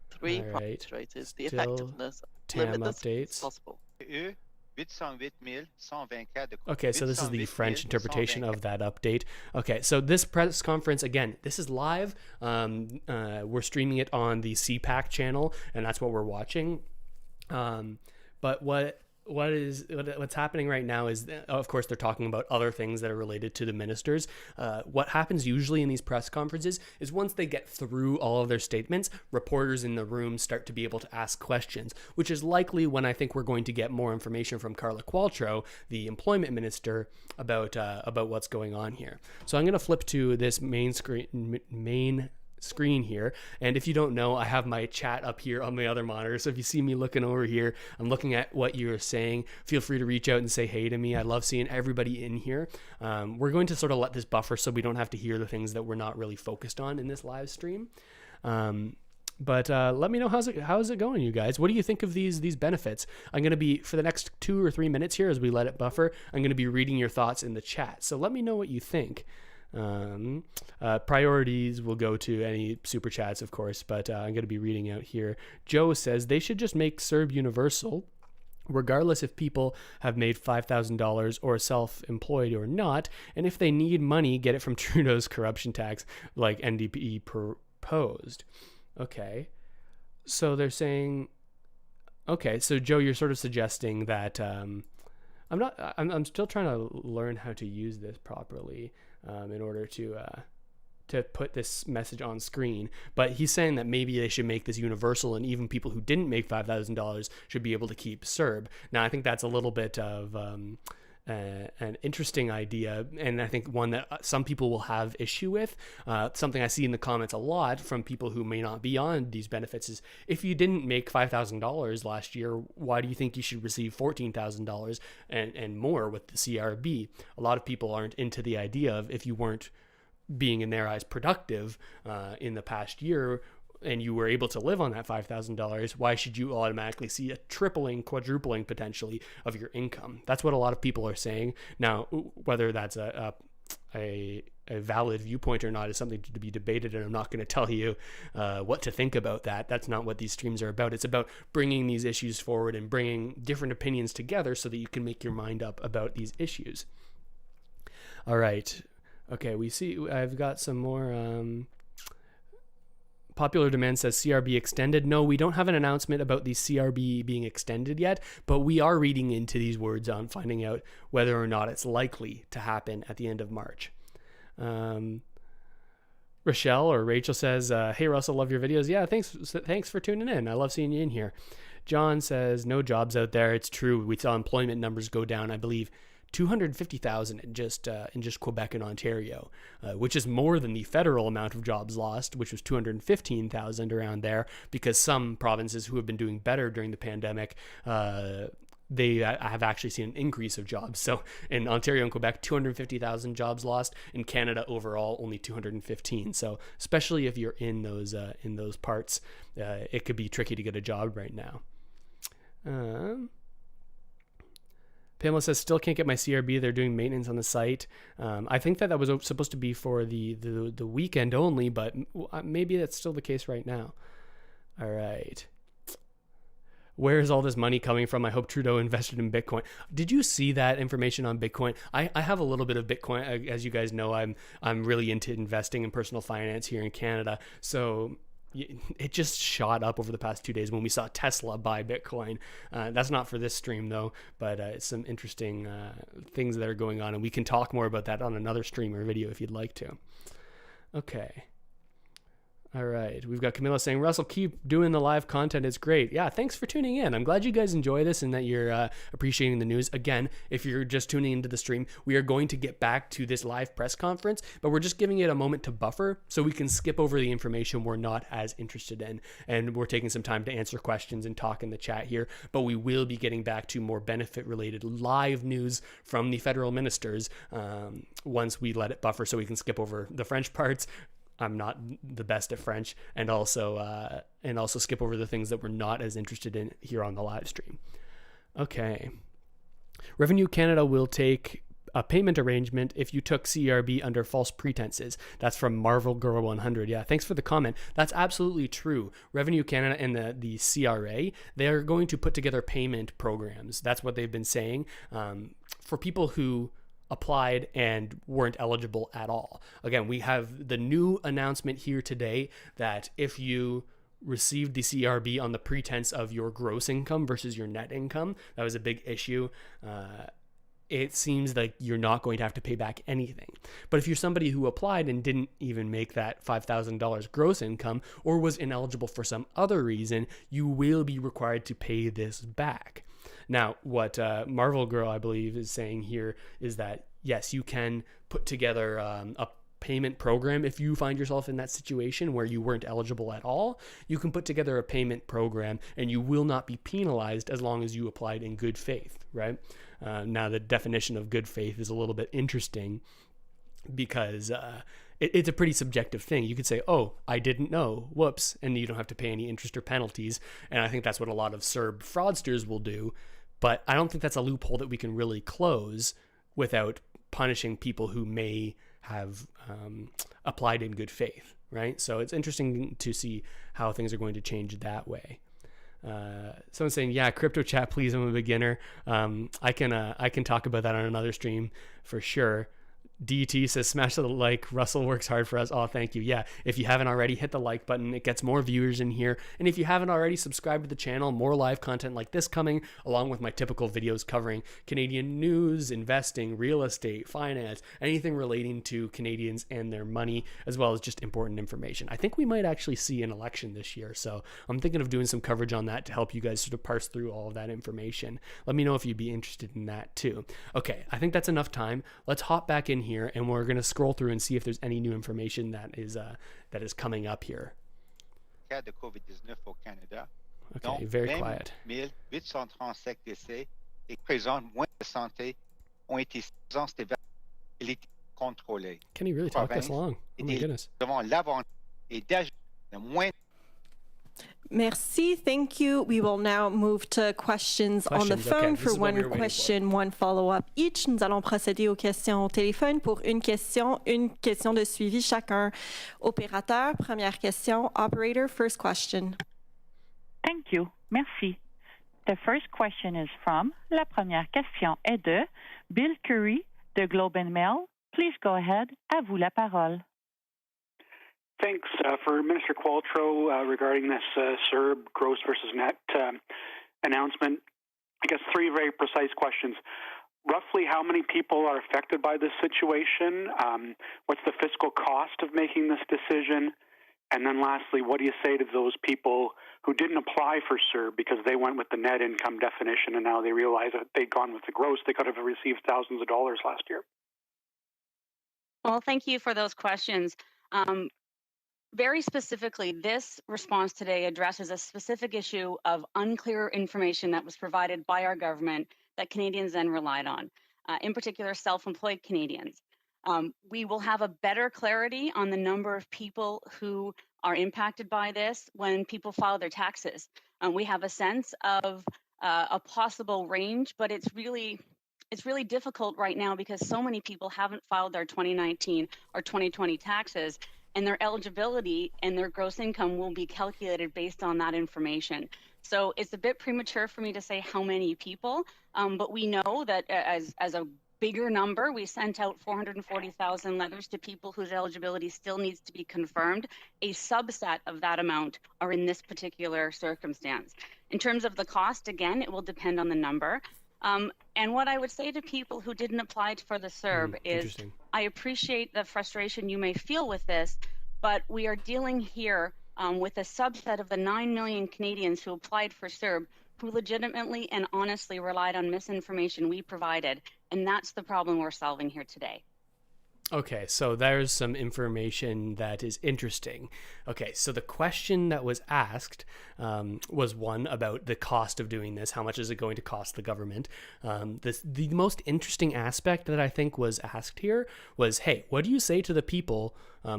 Three demonstrated the Still effectiveness of TAM limitless updates. possible. Okay, so this is the French interpretation of that update. Okay, so this press conference, again, this is live. We're streaming it on the CPAC channel, and that's what we're watching. But what what's happening right now is, of course, they're talking about other things that are related to the ministers. What happens usually in these press conferences is once they get through all of their statements, reporters in the room start to be able to ask questions, which is likely when I think we're going to get more information from Carla Qualtrough, the employment minister, about what's going on here. So I'm going to flip to this main screen here, and if you don't know, I have my chat up here on my other monitor, so if you see me looking over here, I'm looking at what you're saying. Feel free to reach out and say hey to me. I love seeing everybody in here. We're going to sort of let this buffer so we don't have to hear the things that we're not really focused on in this live stream. But let me know how's it going, you guys. What do you think of these benefits? I'm going to be, for the next 2 or 3 minutes here as we let it buffer, I'm going to be reading your thoughts in the chat, so let me know what you think. Priorities will go to any super chats, of course, but I'm going to be reading out here. Joe says they should just make Cerb universal, regardless if people have made $5,000 or self-employed or not, and if they need money, get it from Trudeau's corruption tax, like NDP proposed. Okay, so they're saying, okay, so Joe, you're sort of suggesting that I'm still trying to learn how to use this properly. In order to put this message on screen, but he's saying that maybe they should make this universal, and even people who didn't make $5,000 should be able to keep Cerb. Now, I think that's a little bit of an interesting idea, and I think one that some people will have issue with. Something I see in the comments a lot from people who may not be on these benefits is, if you didn't make $5,000 last year, why do you think you should receive $14,000 and more with the CRB? A lot of people aren't into the idea of, if you weren't being, in their eyes, productive in the past year, and you were able to live on that $5,000, why should you automatically see a tripling, quadrupling potentially of your income? That's what a lot of people are saying. Now, whether that's a valid viewpoint or not is something to be debated, and I'm not going to tell you what to think about that. That's not what these streams are about. It's about bringing these issues forward and bringing different opinions together so that you can make your mind up about these issues. All right. Okay, we see I've got some more... Popular Demand says CRB extended. No, we don't have an announcement about the CRB being extended yet, but we are reading into these words on finding out whether or not it's likely to happen at the end of March. Rachel says, hey Russell, love your videos. Yeah, thanks for tuning in. I love seeing you in here. John says, no jobs out there. It's true. We saw employment numbers go down, I believe, 250,000 in just Quebec and Ontario, which is more than the federal amount of jobs lost, which was 215,000 around there, because some provinces who have been doing better during the pandemic, they have actually seen an increase of jobs. So in Ontario and Quebec, 250,000 jobs lost. In Canada overall, only 215. So especially if you're in those parts, it could be tricky to get a job right now. Pamela says, still can't get my CRB. They're doing maintenance on the site. I think that was supposed to be for the weekend only, but maybe that's still the case right now. All right. Where is all this money coming from? I hope Trudeau invested in Bitcoin. Did you see that information on Bitcoin? I have a little bit of Bitcoin. As you guys know, I'm really into investing in personal finance here in Canada. So it just shot up over the past 2 days when we saw Tesla buy Bitcoin. That's not for this stream though, but it's some interesting things that are going on, and we can talk more about that on another stream or video if you'd like to. Okay. All right, we've got Camilla saying, Russell, keep doing the live content. It's great. Yeah, thanks for tuning in. I'm glad you guys enjoy this and that you're appreciating the news. Again, if you're just tuning into the stream, we are going to get back to this live press conference, but we're just giving it a moment to buffer so we can skip over the information we're not as interested in. And we're taking some time to answer questions and talk in the chat here, but we will be getting back to more benefit-related live news from the federal ministers once we let it buffer so we can skip over the French parts. I'm not the best at French, and also skip over the things that we're not as interested in here on the live stream. Okay. Revenue Canada will take a payment arrangement if you took CRB under false pretenses. That's from Marvel Girl 100. Yeah, thanks for the comment. That's absolutely true. Revenue Canada and the CRA, they are going to put together payment programs. That's what they've been saying for people who applied and weren't eligible at all. Again, we have the new announcement here today that if you received the CRB on the pretense of your gross income versus your net income. That was a big issue. It seems like you're not going to have to pay back anything. But if you're somebody who applied and didn't even make that $5,000 gross income or was ineligible for some other reason, you will be required to pay this back. Now, what Marvel Girl, I believe, is saying here is that, yes, you can put together a payment program. If you find yourself in that situation where you weren't eligible at all, you can put together a payment program and you will not be penalized as long as you applied in good faith, right? Now, the definition of good faith is a little bit interesting because it's a pretty subjective thing. You could say, oh, I didn't know, whoops, and you don't have to pay any interest or penalties. And I think that's what a lot of Cerb fraudsters will do. But I don't think that's a loophole that we can really close without punishing people who may have applied in good faith, right? So it's interesting to see how things are going to change that way. Someone's saying, yeah, crypto chat, please. I'm a beginner. I can talk about that on another stream for sure. DT says, smash the like. Russell works hard for us. Oh, thank you. Yeah, if you haven't already, hit the like button. It gets more viewers in here. And if you haven't already, subscribe to the channel. More live content like this coming, along with my typical videos covering Canadian news, investing, real estate, finance, anything relating to Canadians and their money, as well as just important information. I think we might actually see an election this year, so I'm thinking of doing some coverage on that to help you guys sort of parse through all of that information. Let me know if you'd be interested in that too. Okay, I think that's enough time. Let's hop back in here and we're going to scroll through and see if there's any new information that is coming up here. Cas de COVID-19 au Canada. Okay, very quiet. 837 décès et présentent moins de santé ont été contrôlés. Can he really talk this long? Oh my goodness. Devant l'avantage et d'agir de moins. Merci. Thank you. We will now move to questions on the phone okay. for one question, one follow-up each. Nous allons procéder aux questions au téléphone pour une question de suivi chacun. Opérateur, première question. Operator, first question. Thank you. Merci. The first question is from, la première question est de Bill Curry de Globe and Mail. Please go ahead. À vous la parole. Thanks for Minister Qualtrough regarding this Cerb gross versus net announcement. I guess three very precise questions. Roughly how many people are affected by this situation? What's the fiscal cost of making this decision? And then lastly, what do you say to those people who didn't apply for Cerb because they went with the net income definition and now they realize that they'd gone with the gross? They could have received thousands of dollars last year. Well, thank you for those questions. Very specifically, this response today addresses a specific issue of unclear information that was provided by our government that Canadians then relied on, in particular, self-employed Canadians. We will have a better clarity on the number of people who are impacted by this when people file their taxes. We have a sense of a possible range, but it's really difficult right now because so many people haven't filed their 2019 or 2020 taxes, and their eligibility and their gross income will be calculated based on that information. So it's a bit premature for me to say how many people, but we know that as a bigger number, we sent out 440,000 letters to people whose eligibility still needs to be confirmed. A subset of that amount are in this particular circumstance. In terms of the cost, again, it will depend on the number. And what I would say to people who didn't apply for the Cerb is, I appreciate the frustration you may feel with this, but we are dealing here with a subset of the 9 million Canadians who applied for Cerb who legitimately and honestly relied on misinformation we provided. And that's the problem we're solving here today. Okay, so there's some information that is interesting. Okay, so the question that was asked was one about the cost of doing this. How much is it going to cost the government? The most interesting aspect that I think was asked here was, hey, what do you say to the people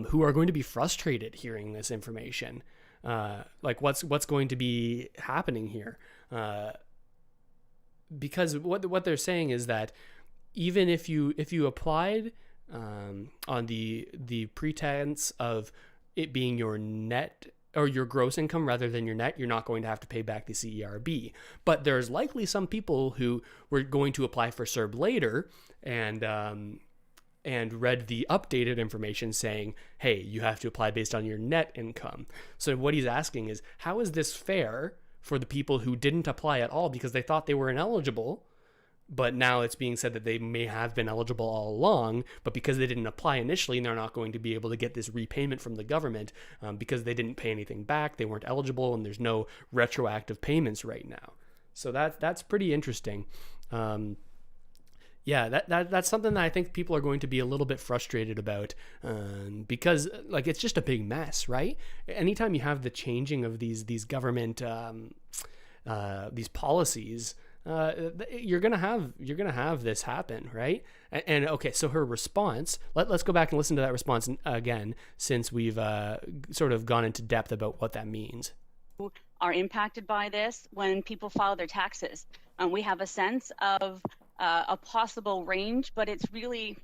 who are going to be frustrated hearing this information? Like what's going to be happening here? Because what they're saying is that even if you applied on the pretense of it being your net or your gross income rather than your net, you're not going to have to pay back the CRB. But there's likely some people who were going to apply for Cerb later and and read the updated information saying, hey, you have to apply based on your net income. So what he's asking is, how is this fair for the people who didn't apply at all because they thought they were ineligible, but now it's being said that they may have been eligible all along, but because they didn't apply initially, they're not going to be able to get this repayment from the government because they didn't pay anything back, they weren't eligible, and there's no retroactive payments right now. So that's pretty interesting. That's something that I think people are going to be a little bit frustrated about because like it's just a big mess, right? Anytime you have the changing of these government these policies, you're gonna have this happen, right? And okay, so her response. Let's go back and listen to that response again, since we've sort of gone into depth about what that means. Are impacted by this when people file their taxes. We have a sense of a possible range, but it's really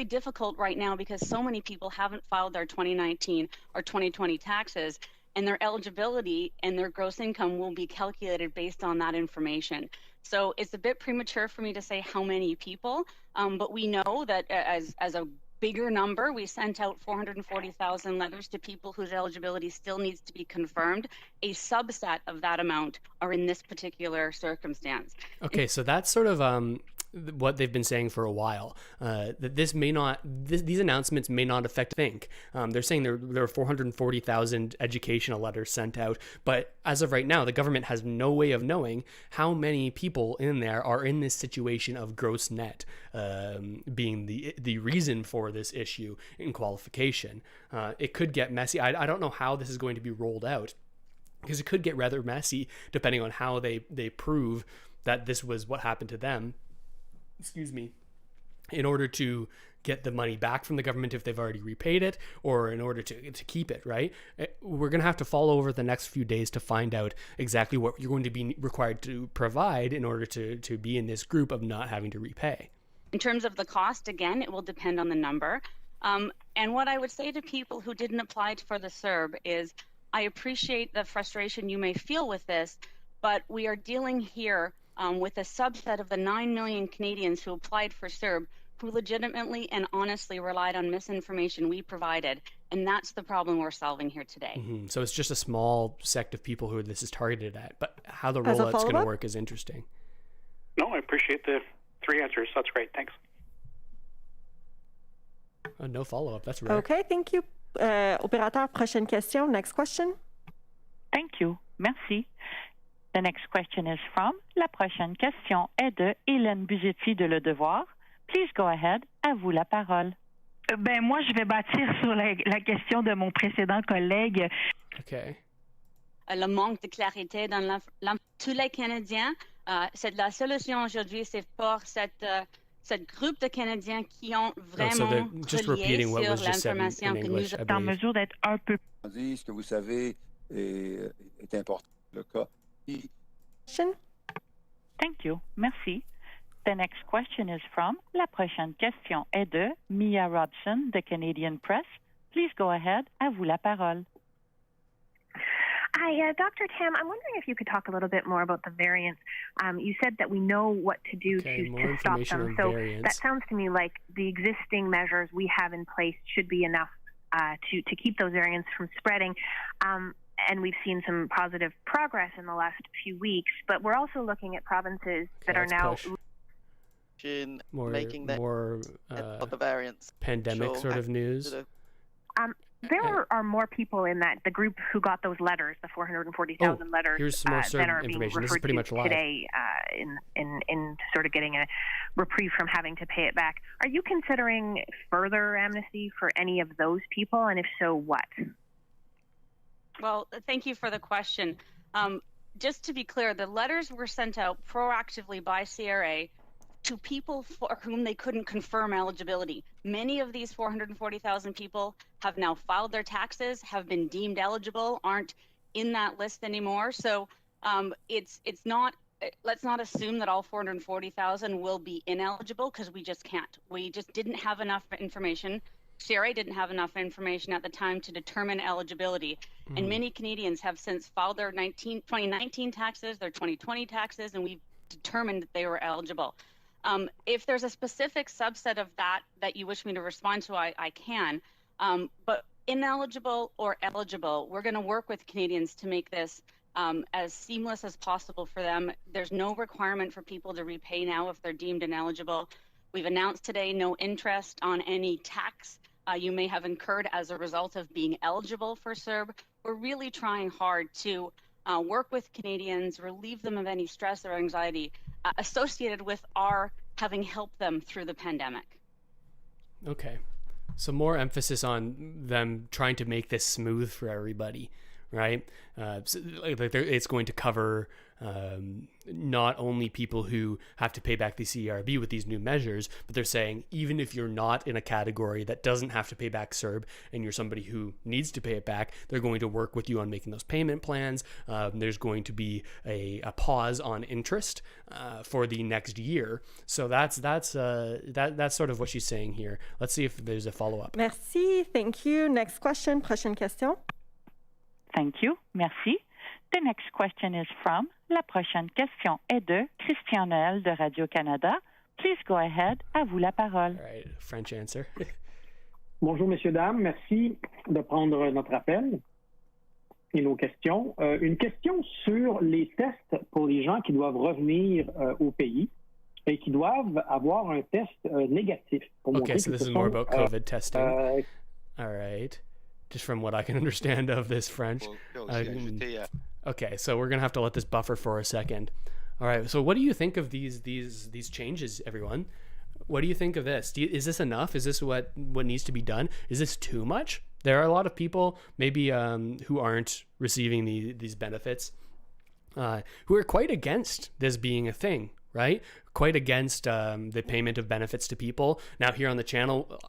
difficult right now because so many people haven't filed their 2019 or 2020 taxes, and their eligibility and their gross income will be calculated based on that information. So it's a bit premature for me to say how many people, but we know that as a bigger number, we sent out 440,000 letters to people whose eligibility still needs to be confirmed. A subset of that amount are in this particular circumstance. Okay, so that's sort of what they've been saying for a while, that these announcements may not affect think. They're saying there are 440,000 educational letters sent out, but as of right now, the government has no way of knowing how many people in there are in this situation of gross net, being the reason for this issue in qualification. It could get messy. I don't know how this is going to be rolled out, because it could get rather messy depending on how they prove that this was what happened to them. Excuse me, in order to get the money back from the government if they've already repaid it, or in order to keep it, right? We're going to have to follow over the next few days to find out exactly what you're going to be required to provide in order to be in this group of not having to repay. In terms of the cost, again, it will depend on the number. And what I would say to people who didn't apply for the CERB is, I appreciate the frustration you may feel with this, but we are dealing here with a subset of the 9 million Canadians who applied for CERB, who legitimately and honestly relied on misinformation we provided. And that's the problem we're solving here today. Mm-hmm. So it's just a small sect of people who this is targeted at. But how the rollout's going to work is interesting. No, I appreciate the 3 answers. That's great. Thanks. No follow-up. That's rare. Okay, thank you. Opérateur, prochaine question. Next question. Thank you. Merci. The next question is from. La prochaine question est de Hélène Buzetti de Le Devoir. Please go ahead. À vous la parole. Ben moi, je vais bâtir sur la question de mon précédent collègue. Okay. Le manque de clarté dans tous les Canadiens, c'est la solution aujourd'hui, c'est pour cette groupe de Canadiens qui ont vraiment relié sur l'information que nous sommes en mesure d'être un peu. Ce que vous savez est important. Le cas. Thank you. Merci. The next question is from. La prochaine question est de Mia Robson de Canadian Press. Please go ahead. À vous la parole. Hi, Dr. Tam. I'm wondering if you could talk a little bit more about the variants. You said that we know what to do to stop them. So that sounds to me like the existing measures we have in place should be enough to keep those variants from spreading. And we've seen some positive progress in the last few weeks, but we're also looking at provinces that are now making that more the variants pandemic sort of news. There are more people in the group who got those letters, the 440,000 letters here's some more that are being information. This is referred pretty to much live. today in sort of getting a reprieve from having to pay it back. Are you considering further amnesty for any of those people, and if so, what? Well, thank you for the question. Just to be clear, the letters were sent out proactively by CRA to people for whom they couldn't confirm eligibility. Many of these 440,000 people have now filed their taxes, have been deemed eligible, aren't in that list anymore. So it's not. Let's not assume that all 440,000 will be ineligible, because we just can't. We just didn't have enough information. CRA didn't have enough information at the time to determine eligibility. And many Canadians have since filed their 2019 taxes, their 2020 taxes, and we've determined that they were eligible. If there's a specific subset of that you wish me to respond to, I can. But ineligible or eligible, we're going to work with Canadians to make this as seamless as possible for them. There's no requirement for people to repay now if they're deemed ineligible. We've announced today no interest on any tax you may have incurred as a result of being eligible for CERB. We're really trying hard to work with Canadians, relieve them of any stress or anxiety associated with our having helped them through the pandemic. Okay. So more emphasis on them trying to make this smooth for everybody, right? So it's going to cover not only people who have to pay back the CRB with these new measures, but they're saying even if you're not in a category that doesn't have to pay back CERB and you're somebody who needs to pay it back, they're going to work with you on making those payment plans. There's going to be a pause on interest for the next year. So that's sort of what she's saying here. Let's see if there's a follow-up. Merci. Thank you. Next question. Prochaine question. Thank you. Merci. The next question is from, la prochaine question est de Christian Noël de Radio-Canada. Please go ahead. À vous la parole. All right, French answer. Bonjour, messieurs, dames. Merci de prendre notre appel et nos questions. Une question sur les tests pour les gens qui doivent revenir au pays et qui doivent avoir un test négatif. Pour okay, so this is more about COVID testing. All right. Just from what I can understand of this French. Okay, so we're gonna have to let this buffer for a second. All right, so what do you think of these changes, everyone? What do you think of this? Is this enough? Is this what needs to be done? Is this too much? There are a lot of people maybe who aren't receiving these benefits who are quite against this being a thing, right? Quite against the payment of benefits to people. Now here on the channel,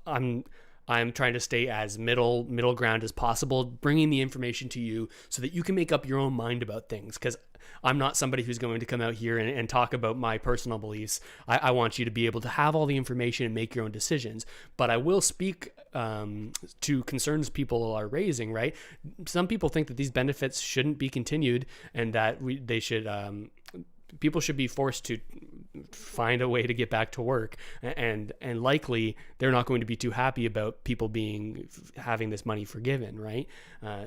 I'm trying to stay as middle ground as possible, bringing the information to you so that you can make up your own mind about things, because I'm not somebody who's going to come out here and talk about my personal beliefs. I want you to be able to have all the information and make your own decisions, but I will speak to concerns people are raising, right? Some people think that these benefits shouldn't be continued and that people should be forced to find a way to get back to work, and likely they're not going to be too happy about people having this money forgiven, right?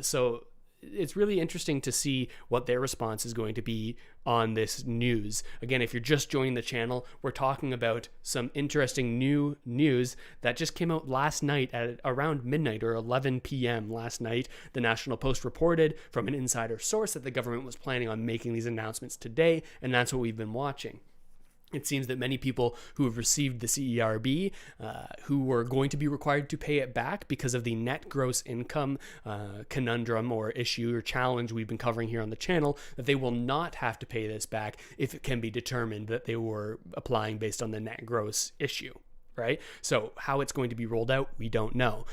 So it's really interesting to see what their response is going to be on this news. Again, if you're just joining the channel, we're talking about some interesting new news that just came out last night at around midnight or 11 p.m. last night. The National Post reported from an insider source that the government was planning on making these announcements today, and that's what we've been watching. It seems that many people who have received the CERB, who were going to be required to pay it back because of the net gross income conundrum or issue or challenge we've been covering here on the channel, that they will not have to pay this back if it can be determined that they were applying based on the net gross issue. Right? So how it's going to be rolled out, we don't know.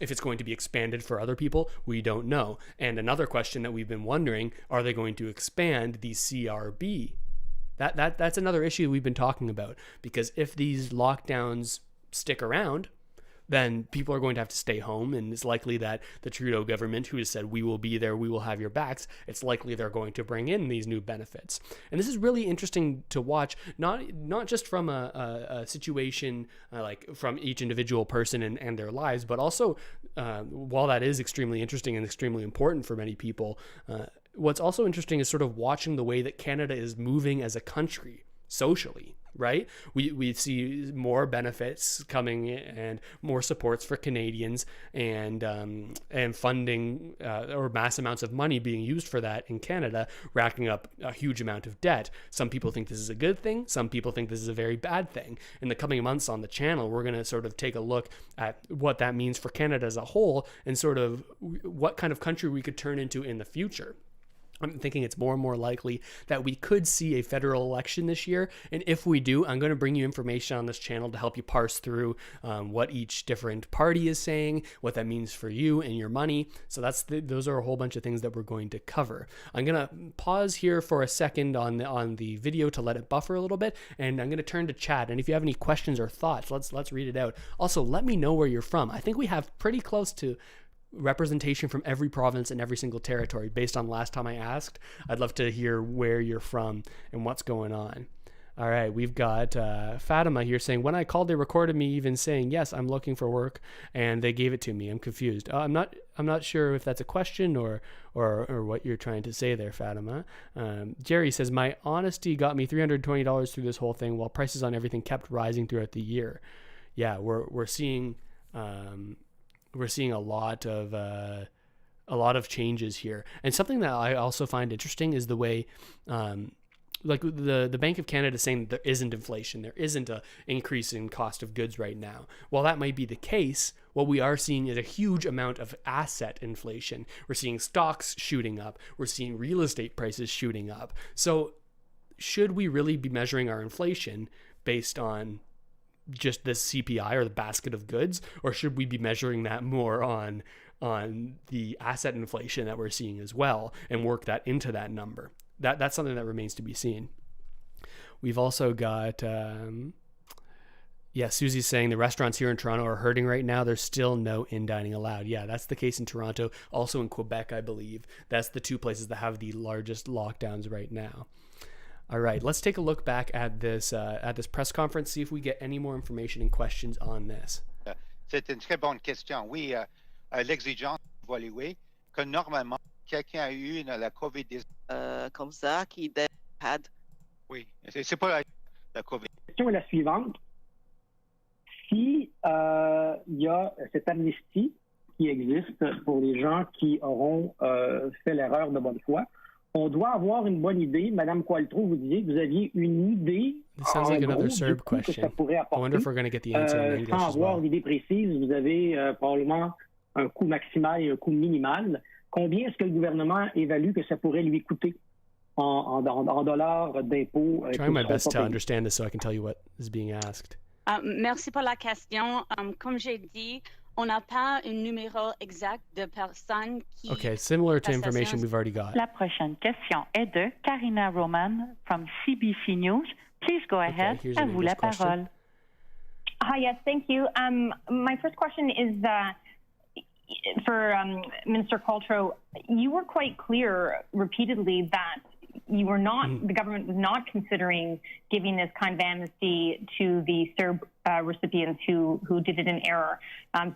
If it's going to be expanded for other people, we don't know. And another question that we've been wondering, are they going to expand the CRB? That's another issue we've been talking about, because if these lockdowns stick around, then people are going to have to stay home, and it's likely that the Trudeau government, who has said we will be there, we will have your backs, it's likely they're going to bring in these new benefits. And this is really interesting to watch, not just from a situation like from each individual person and their lives, but also while that is extremely interesting and extremely important for many people, what's also interesting is sort of watching the way that Canada is moving as a country socially, right? We see more benefits coming and more supports for Canadians, and funding or mass amounts of money being used for that in Canada, racking up a huge amount of debt. Some people think this is a good thing. Some people think this is a very bad thing. In the coming months on the channel, we're going to sort of take a look at what that means for Canada as a whole and sort of what kind of country we could turn into in the future. I'm thinking it's more and more likely that we could see a federal election this year. And if we do, I'm going to bring you information on this channel to help you parse through what each different party is saying, what that means for you and your money. So those are a whole bunch of things that we're going to cover. I'm going to pause here for a second on the video to let it buffer a little bit. And I'm going to turn to chat. And if you have any questions or thoughts, let's read it out. Also, let me know where you're from. I think we have pretty close to representation from every province and every single territory based on last time I asked. I'd love to hear where you're from and what's going on. All right, we've got Fatima here saying, when I called, they recorded me even saying, yes, I'm looking for work, and they gave it to me. I'm confused. I'm not sure if that's a question or what you're trying to say there, Fatima. Jerry says, my honesty got me $320 through this whole thing, while prices on everything kept rising throughout the year. Yeah, we're seeing a lot of changes here, and something that I also find interesting is the way. Like the Bank of Canada is saying that there isn't inflation, there isn't an increase in cost of goods right now. While that might be the case, what we are seeing is a huge amount of asset inflation. We're seeing stocks shooting up. We're seeing real estate prices shooting up. So should we really be measuring our inflation based on just this CPI or the basket of goods, or should we be measuring that more on the asset inflation that we're seeing as well and work that into that number? That's something that remains to be seen. We've also got, Susie's saying the restaurants here in Toronto are hurting right now. There's still no in-dining allowed. Yeah, that's the case in Toronto. Also in Quebec, I believe. That's the two places that have the largest lockdowns right now. All right, let's take a look back at this press conference, see if we get any more information and questions on this. C'est une très bonne question. Oui, l'exigence va évoluer que normalement, quelqu'un a eu la COVID-19 comme ça, qui had. Oui, c'est pas la COVID. La question est la suivante. Si y a cette amnistie qui existe pour les gens qui auront fait l'erreur de bonne foi, on doit avoir une bonne idée. Madame Qualtrough, vous disiez que vous aviez une idée This sounds like another Cerb que ça pourrait apporter. I wonder if we're going to get the answer in English sans as avoir well. l'idée précise, vous avez probablement un coût maximal et un coût minimal. Combien est-ce que le gouvernement évalue que ça pourrait lui coûter en dollars d'impôts? Trying my best to understand this so I can tell you what is being asked. Merci pour la question. Comme j'ai dit, on n'a pas un numéro exact de personnes qui... Okay, similar to information we've already got. La prochaine question est de Karina Roman from CBC News. Please go ahead. À vous la parole. Hi, yes, thank you. My first question is for Minister Qualtrough. You were quite clear repeatedly that you were not, the government was not considering giving this kind of amnesty to the Cerb recipients who did it in error,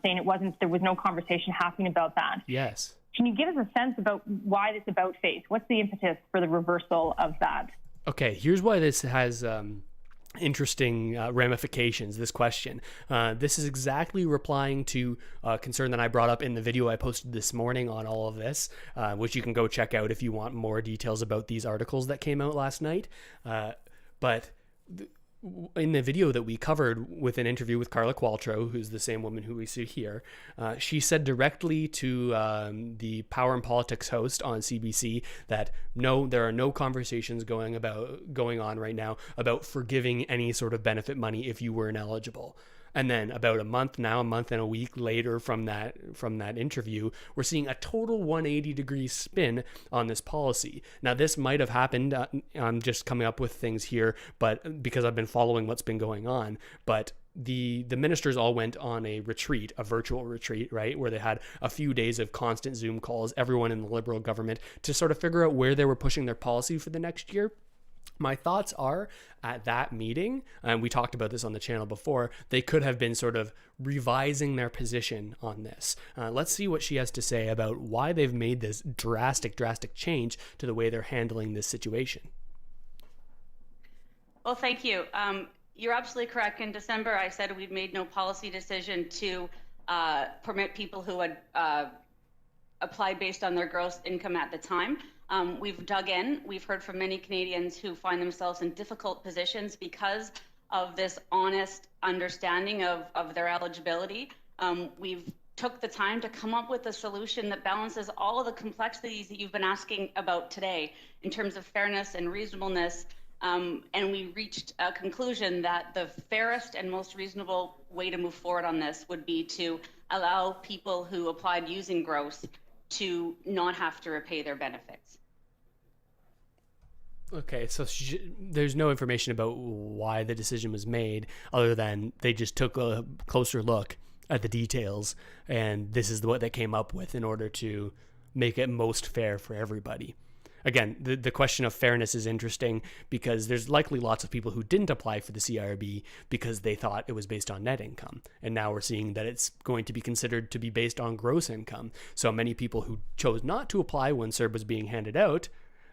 saying there was no conversation happening about that. Yes. Can you give us a sense about why this about face? What's the impetus for the reversal of that? Okay, here's why this has interesting ramifications, this question. This is exactly replying to a concern that I brought up in the video I posted this morning on all of this, which you can go check out if you want more details about these articles that came out last night. But in the video that we covered with an interview with Carla Qualtrough, who's the same woman who we see here, she said directly to the Power and Politics host on CBC that no, there are no conversations going on right now about forgiving any sort of benefit money if you were ineligible. And then about a month and a week later from that interview, we're seeing a total 180-degree spin on this policy. Now, this might have happened. I'm just coming up with things here, but because I've been following what's been going on. But the ministers all went on a retreat, a virtual retreat, right, where they had a few days of constant Zoom calls, everyone in the Liberal government, to sort of figure out where they were pushing their policy for the next year. My thoughts are, at that meeting, and we talked about this on the channel before, they could have been sort of revising their position on this. Let's see what she has to say about why they've made this drastic change to the way they're handling this situation. Well, thank you. You're absolutely correct. In December, I said we'd made no policy decision to permit people who had applied based on their gross income at the time. We've dug in. We've heard from many Canadians who find themselves in difficult positions because of this honest understanding of their eligibility. We've took the time to come up with a solution that balances all of the complexities that you've been asking about today in terms of fairness and reasonableness. And we reached a conclusion that the fairest and most reasonable way to move forward on this would be to allow people who applied using gross to not have to repay their benefits. Okay, so there's no information about why the decision was made other than they just took a closer look at the details, and this is what they came up with in order to make it most fair for everybody. again, the question of fairness is interesting because there's likely lots of people who didn't apply for the CRB because they thought it was based on net income. And now we're seeing that it's going to be considered to be based on gross income. So many people who chose not to apply when CERB was being handed out,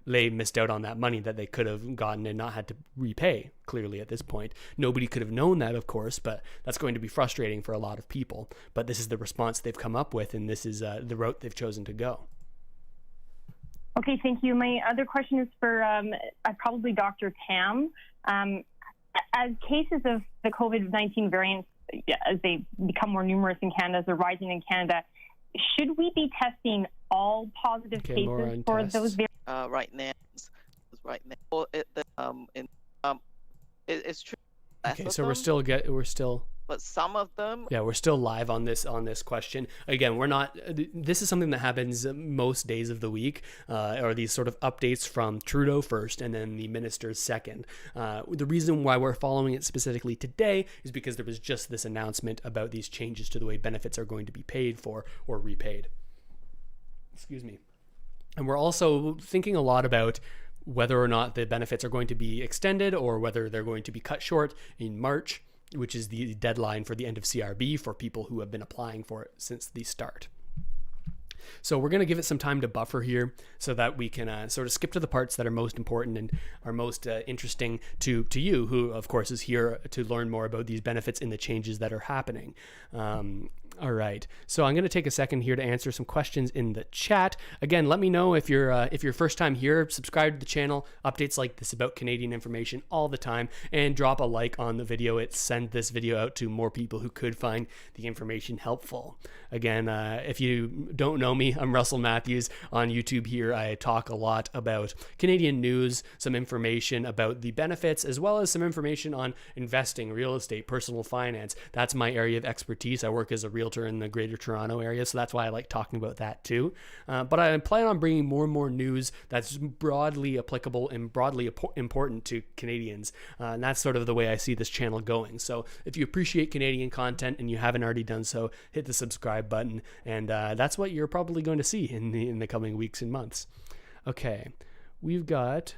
they missed out on that money that they could have gotten and not had to repay, clearly at this point. Nobody could have known that, of course, but that's going to be frustrating for a lot of people. But this is the response they've come up with, and this is the route they've chosen to go. Okay, thank you. My other question is for probably Dr. Tam. As cases of the COVID-19 variants, as they become more numerous in Canada, as they're rising in Canada, should we be testing all positive cases for those variants? Right now, it's true. Okay, so we're still. But some of them. Yeah, we're still live on this question. Again, we're not. This is something that happens most days of the week, or these sort of updates from Trudeau first and then the ministers second. The reason why we're following it specifically today is because there was just this announcement about these changes to the way benefits are going to be paid for or repaid. Excuse me. And we're also thinking a lot about whether or not the benefits are going to be extended or whether they're going to be cut short in March, which is the deadline for the end of CRB for people who have been applying for it since the start. So we're going to give it some time to buffer here so that we can sort of skip to the parts that are most important and are most interesting to you, who, of course, is here to learn more about these benefits and the changes that are happening. All right. So I'm going to take a second here to answer some questions in the chat. Again, let me know if you're first time here, subscribe to the channel, updates like this about Canadian information all the time, and drop a like on the video. Send this video out to more people who could find the information helpful. Again, if you don't know me, I'm Russell Matthews on YouTube here. I talk a lot about Canadian news, some information about the benefits, as well as some information on investing, real estate, personal finance. That's my area of expertise. I work as a realtor in the Greater Toronto area, so that's why I like talking about that too. But I plan on bringing more and more news that's broadly applicable and broadly important to Canadians. And that's sort of the way I see this channel going. So if you appreciate Canadian content and you haven't already done so, hit the subscribe button, and that's what you're probably going to see in the coming weeks and months. Okay, we've got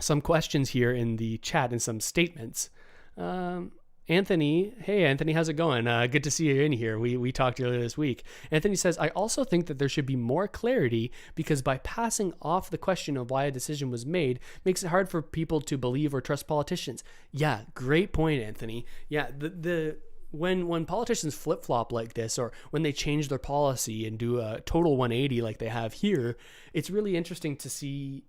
some questions here in the chat and some statements. Anthony, hey Anthony, how's it going? Good to see you in here. We talked earlier this week. Anthony says, I also think that there should be more clarity because by passing off the question of why a decision was made makes it hard for people to believe or trust politicians. Yeah, great point, Anthony. Yeah, when politicians flip-flop like this, or when they change their policy and do a total 180 like they have here, it's really interesting to see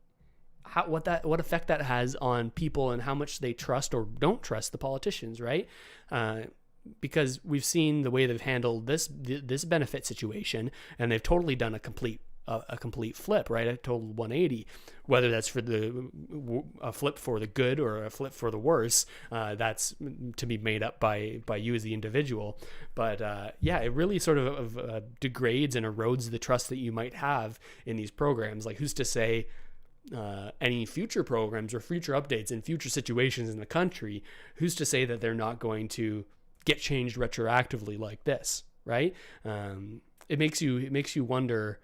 what effect that has on people and how much they trust or don't trust the politicians, right? Because we've seen the way they've handled this benefit situation, and they've totally done a complete flip, right? A total 180. Whether that's for a flip for the good or a flip for the worse, that's to be made up by you as the individual. But yeah, it really sort of degrades and erodes the trust that you might have in these programs. Like, who's to say any future programs or future updates in future situations in the country, who's to say that they're not going to get changed retroactively like this, right? It makes you wonder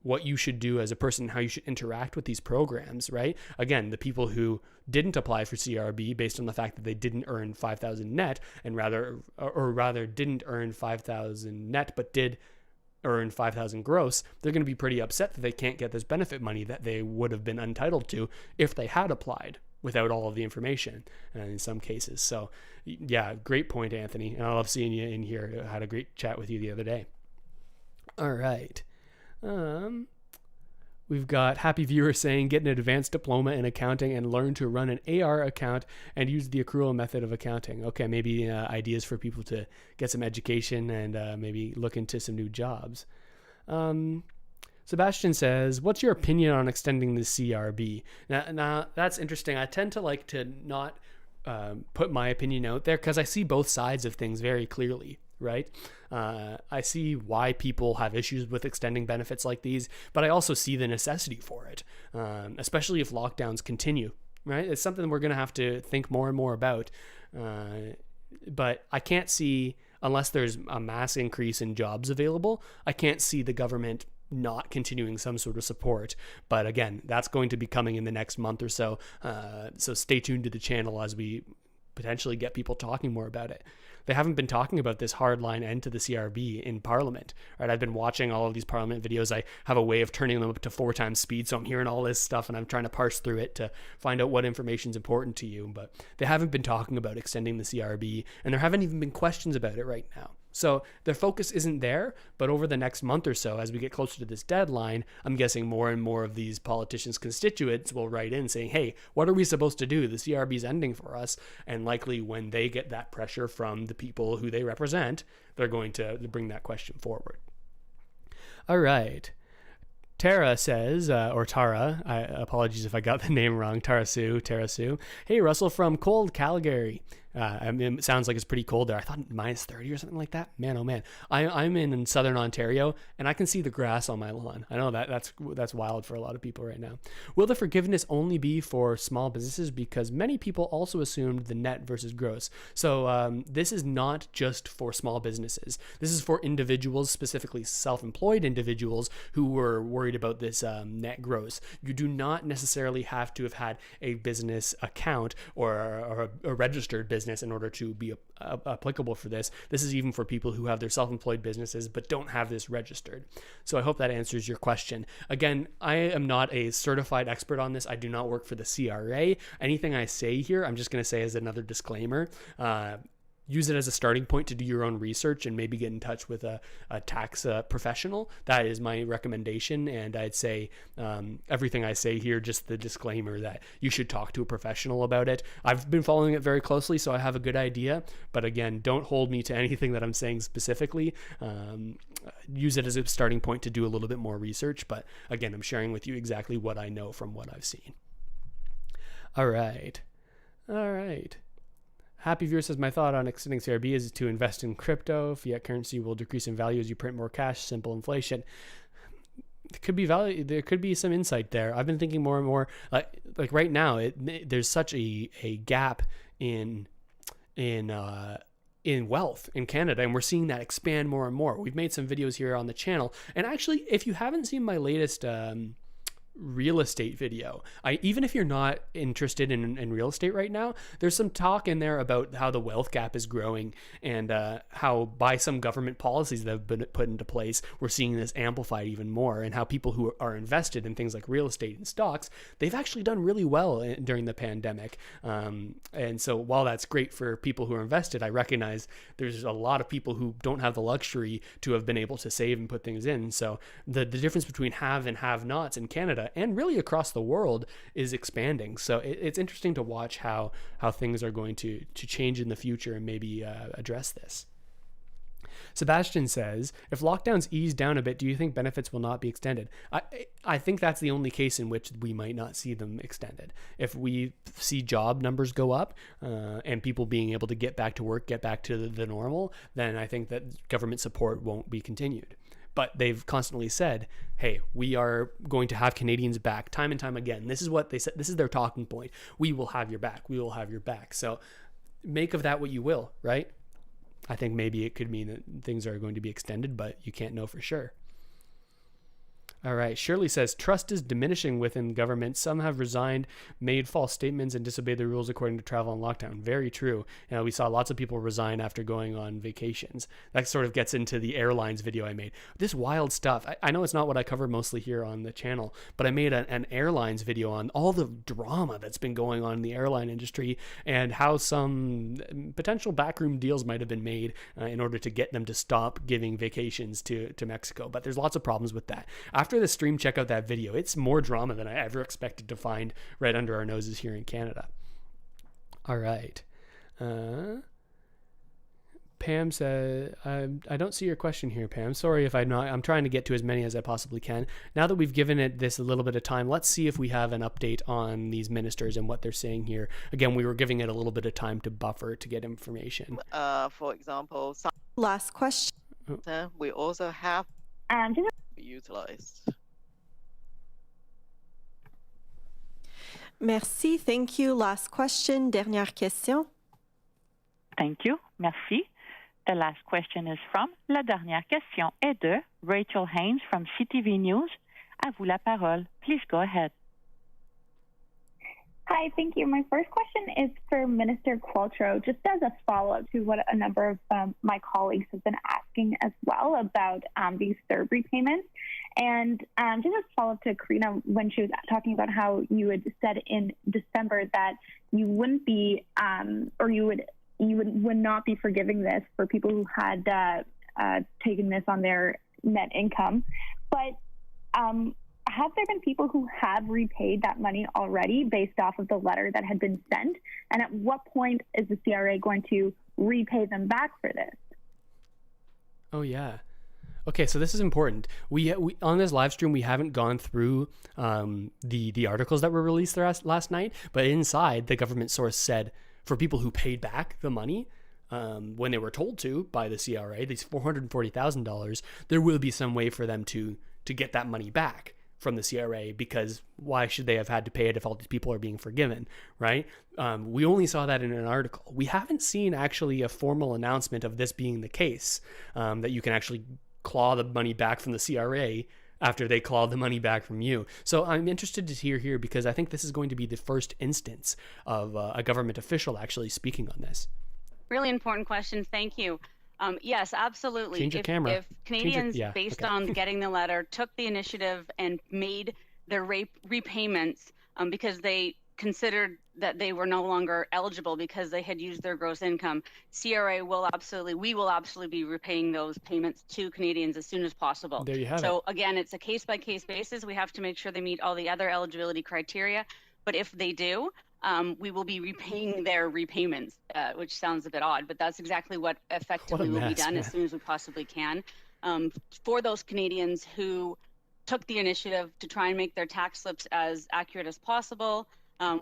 what you should do as a person, how you should interact with these programs, right? Again, the people who didn't apply for CRB based on the fact that they didn't earn 5,000 net, and rather didn't earn 5,000 net but did earn 5,000 gross, they're going to be pretty upset that they can't get this benefit money that they would have been entitled to if they had applied without all of the information in some cases. So yeah, great point, Anthony. And I love seeing you in here. I had a great chat with you the other day. All right. We've got happy viewer saying, get an advanced diploma in accounting and learn to run an AR account and use the accrual method of accounting. Okay, maybe ideas for people to get some education and maybe look into some new jobs. Sebastian says, what's your opinion on extending the CRB? Now that's interesting. I tend to like to not put my opinion out there because I see both sides of things very clearly. Right? I see why people have issues with extending benefits like these, but I also see the necessity for it, especially if lockdowns continue, right? It's something we're going to have to think more and more about. But I can't see, unless there's a mass increase in jobs available, I can't see the government not continuing some sort of support. But again, that's going to be coming in the next month or so. So stay tuned to the channel as we potentially get people talking more about it. They haven't been talking about this hardline end to the CRB in Parliament, right? I've been watching all of these Parliament videos. I have a way of turning them up to 4 times speed, so I'm hearing all this stuff and I'm trying to parse through it to find out what information is important to you. But they haven't been talking about extending the CRB, and there haven't even been questions about it right now. So their focus isn't there, but over the next month or so, as we get closer to this deadline, I'm guessing more and more of these politicians' constituents will write in saying, hey, what are we supposed to do? The CRB is ending for us. And likely when they get that pressure from the people who they represent, they're going to bring that question forward. All right. Tara says, or Tara, apologies if I got the name wrong, Tara Sue. Hey, Russell from cold Calgary. I mean, it sounds like it's pretty cold there. I thought minus 30 or something like that. Man, oh man. I'm in southern Ontario, and I can see the grass on my lawn. I know that's wild for a lot of people right now. Will the forgiveness only be for small businesses? Because many people also assumed the net versus gross. So this is not just for small businesses. This is for individuals, specifically self-employed individuals who were worried about this net gross. You do not necessarily have to have had a business account or a registered business in order to be applicable for this. This is even for people who have their self-employed businesses but don't have this registered. So I hope that answers your question. Again, I am not a certified expert on this. I do not work for the CRA. Anything I say here, I'm just going to say as another disclaimer. Use it as a starting point to do your own research and maybe get in touch with a tax professional. That is my recommendation. And I'd say everything I say here, just the disclaimer that you should talk to a professional about it. I've been following it very closely, so I have a good idea. But again, don't hold me to anything that I'm saying specifically. Use it as a starting point to do a little bit more research. But again, I'm sharing with you exactly what I know from what I've seen. All right. Happy Viewer says, my thought on extending CRB is to invest in crypto. Fiat currency will decrease in value as you print more cash, simple inflation. There could be value. There could be some insight there. I've been thinking more and more, like right now, there's such a gap in wealth in Canada, and we're seeing that expand more and more. We've made some videos here on the channel, and actually, if you haven't seen my latest real estate video, even if you're not interested in real estate right now, there's some talk in there about how the wealth gap is growing and how by some government policies that have been put into place, we're seeing this amplified even more, and how people who are invested in things like real estate and stocks, they've actually done really well during the pandemic. And so while that's great for people who are invested, I recognize there's a lot of people who don't have the luxury to have been able to save and put things in. So the difference between have and have nots in Canada and really across the world is expanding. So it's interesting to watch how things are going to change in the future and maybe address this. Sebastian says, if lockdowns ease down a bit, do you think benefits will not be extended? I think that's the only case in which we might not see them extended. If we see job numbers go up and people being able to get back to work, get back to the normal, then I think that government support won't be continued. But they've constantly said, hey, we are going to have Canadians back time and time again. This is what they said. This is their talking point. We will have your back. We will have your back. So make of that what you will, right? I think maybe it could mean that things are going to be extended, but you can't know for sure. All right. Shirley says, trust is diminishing within government. Some have resigned, made false statements, and disobeyed the rules according to travel and lockdown. Very true. We saw lots of people resign after going on vacations. That sort of gets into the airlines video I made. This wild stuff. I know it's not what I cover mostly here on the channel, but I made an airlines video on all the drama that's been going on in the airline industry and how some potential backroom deals might have been made in order to get them to stop giving vacations to Mexico. But there's lots of problems with that. After the stream, check out that video. It's more drama than I ever expected to find right under our noses here in Canada. All right. Pam said, I don't see your question here, Pam. Sorry if I'm trying to get to as many as I possibly can. Now that we've given it this a little bit of time, let's see if we have an update on these ministers and what they're saying here. Again, we were giving it a little bit of time to buffer to get information. For example, last question. We also have utilized. Merci. Thank you. Last question. Dernière question. Thank you. Merci. The last question is from, la dernière question est de Rachel Haynes from CTV News. À vous la parole. Please go ahead. Hi, thank you. My first question is for Minister Qualtrough, just as a follow-up to what a number of my colleagues have been asking as well about these Cerb repayments. And just as a follow-up to Karina, when she was talking about how you had said in December that you wouldn't be, or you would not be forgiving this for people who had taken this on their net income. But have there been people who have repaid that money already based off of the letter that had been sent? And at what point is the CRA going to repay them back for this? Oh, yeah. Okay, so this is important. We on this live stream, we haven't gone through the articles that were released last night, but inside, the government source said for people who paid back the money when they were told to by the CRA, these $440,000, there will be some way for them to get that money back from the CRA, because why should they have had to pay it if all these people are being forgiven, right? We only saw that in an article. We haven't seen actually a formal announcement of this being the case, that you can actually claw the money back from the CRA after they claw the money back from you. So I'm interested to hear here, because I think this is going to be the first instance of a government official actually speaking on this. Really important question. Thank you. Yes, absolutely. Change your camera. If Canadians, based on getting the letter, took the initiative and made their repayments because they considered that they were no longer eligible because they had used their gross income, we will absolutely be repaying those payments to Canadians as soon as possible. There you have it. So again, it's a case-by-case basis. We have to make sure they meet all the other eligibility criteria. But if they do, we will be repaying their repayments, which sounds a bit odd, but that's exactly what effectively will be done as soon as we possibly can. For those Canadians who took the initiative to try and make their tax slips as accurate as possible,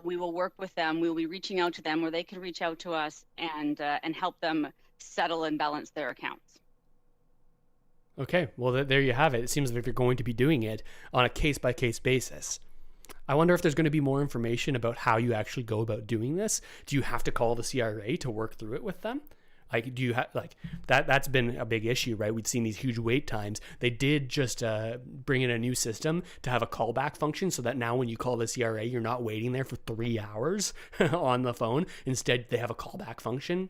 we will work with them. We will be reaching out to them, or they can reach out to us and help them settle and balance their accounts. Okay, well, there you have it. It seems like they're going to be doing it on a case-by-case basis. I wonder if there's going to be more information about how you actually go about doing this. Do you have to call the CRA to work through it with them? Like, do you have that's been a big issue, right? We've seen these huge wait times. They did just bring in a new system to have a callback function, so that now when you call the CRA, you're not waiting there for 3 hours on the phone. Instead, they have a callback function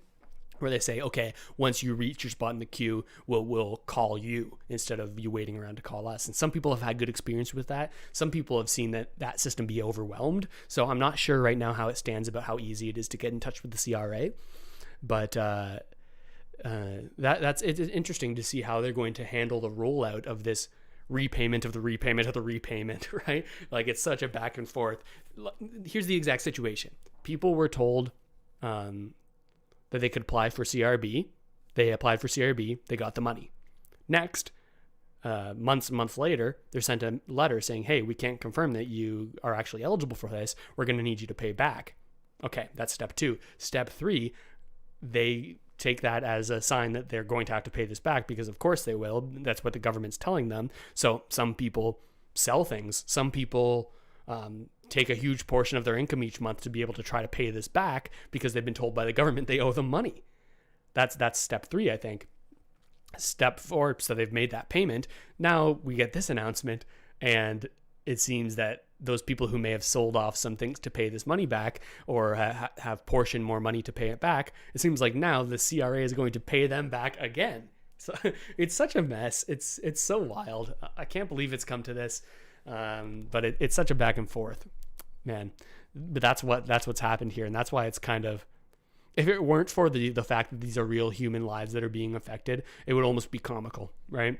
where they say, okay, once you reach your spot in the queue, we'll call you instead of you waiting around to call us. And some people have had good experience with that. Some people have seen that system be overwhelmed. So I'm not sure right now how it stands about how easy it is to get in touch with the CRA. But it's interesting to see how they're going to handle the rollout of this repayment of the repayment of the repayment, right? Like, it's such a back and forth. Here's the exact situation. People were told that they could apply for CRB. They applied for CRB. They got the money. Next, months later, they're sent a letter saying, hey, we can't confirm that you are actually eligible for this. We're going to need you to pay back. Okay, that's step 2. Step 3, they take that as a sign that they're going to have to pay this back, because of course they will. That's what the government's telling them. So some people sell things. Some people take a huge portion of their income each month to be able to try to pay this back because they've been told by the government they owe them money. That's step 3, I think. Step 4, so they've made that payment. Now we get this announcement, and it seems that those people who may have sold off some things to pay this money back, or have portioned more money to pay it back, it seems like now the CRA is going to pay them back again. So it's such a mess. It's so wild. I can't believe it's come to this. But it's such a back and forth, man. But that's what's happened here, and that's why it's kind of, if it weren't for the fact that these are real human lives that are being affected, it would almost be comical, right?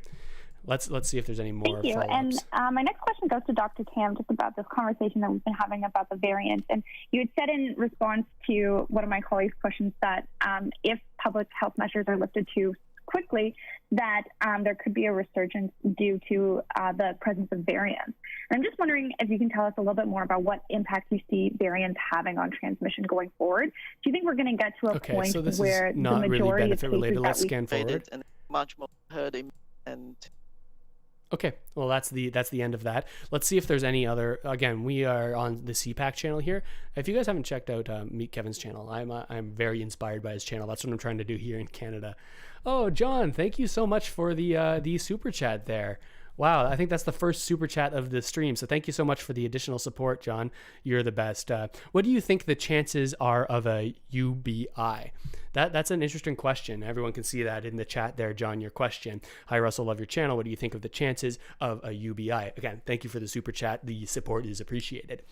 Let's see if there's any more. Thank you. And my next question goes to Dr. Tam, just about this conversation that we've been having about the variants. And you had said in response to one of my colleagues' questions that if public health measures are lifted too quickly, that there could be a resurgence due to the presence of variants. And I'm just wondering if you can tell us a little bit more about what impact you see variants having on transmission going forward. Do you think we're going to get to a point where the majority of cases Let's scan forward. And much more herd and Okay, well that's the end of that. Let's see if there's any other. Again, we are on the CPAC channel here. If you guys haven't checked out Meet Kevin's channel, I'm very inspired by his channel. That's what I'm trying to do here in Canada. Oh, John, thank you so much for the super chat there. Wow, I think that's the first super chat of the stream. So thank you so much for the additional support, John. You're the best. What do you think the chances are of a UBI? That's an interesting question. Everyone can see that in the chat there, John, your question. Hi, Russell, love your channel. What do you think of the chances of a UBI? Again, thank you for the super chat. The support is appreciated.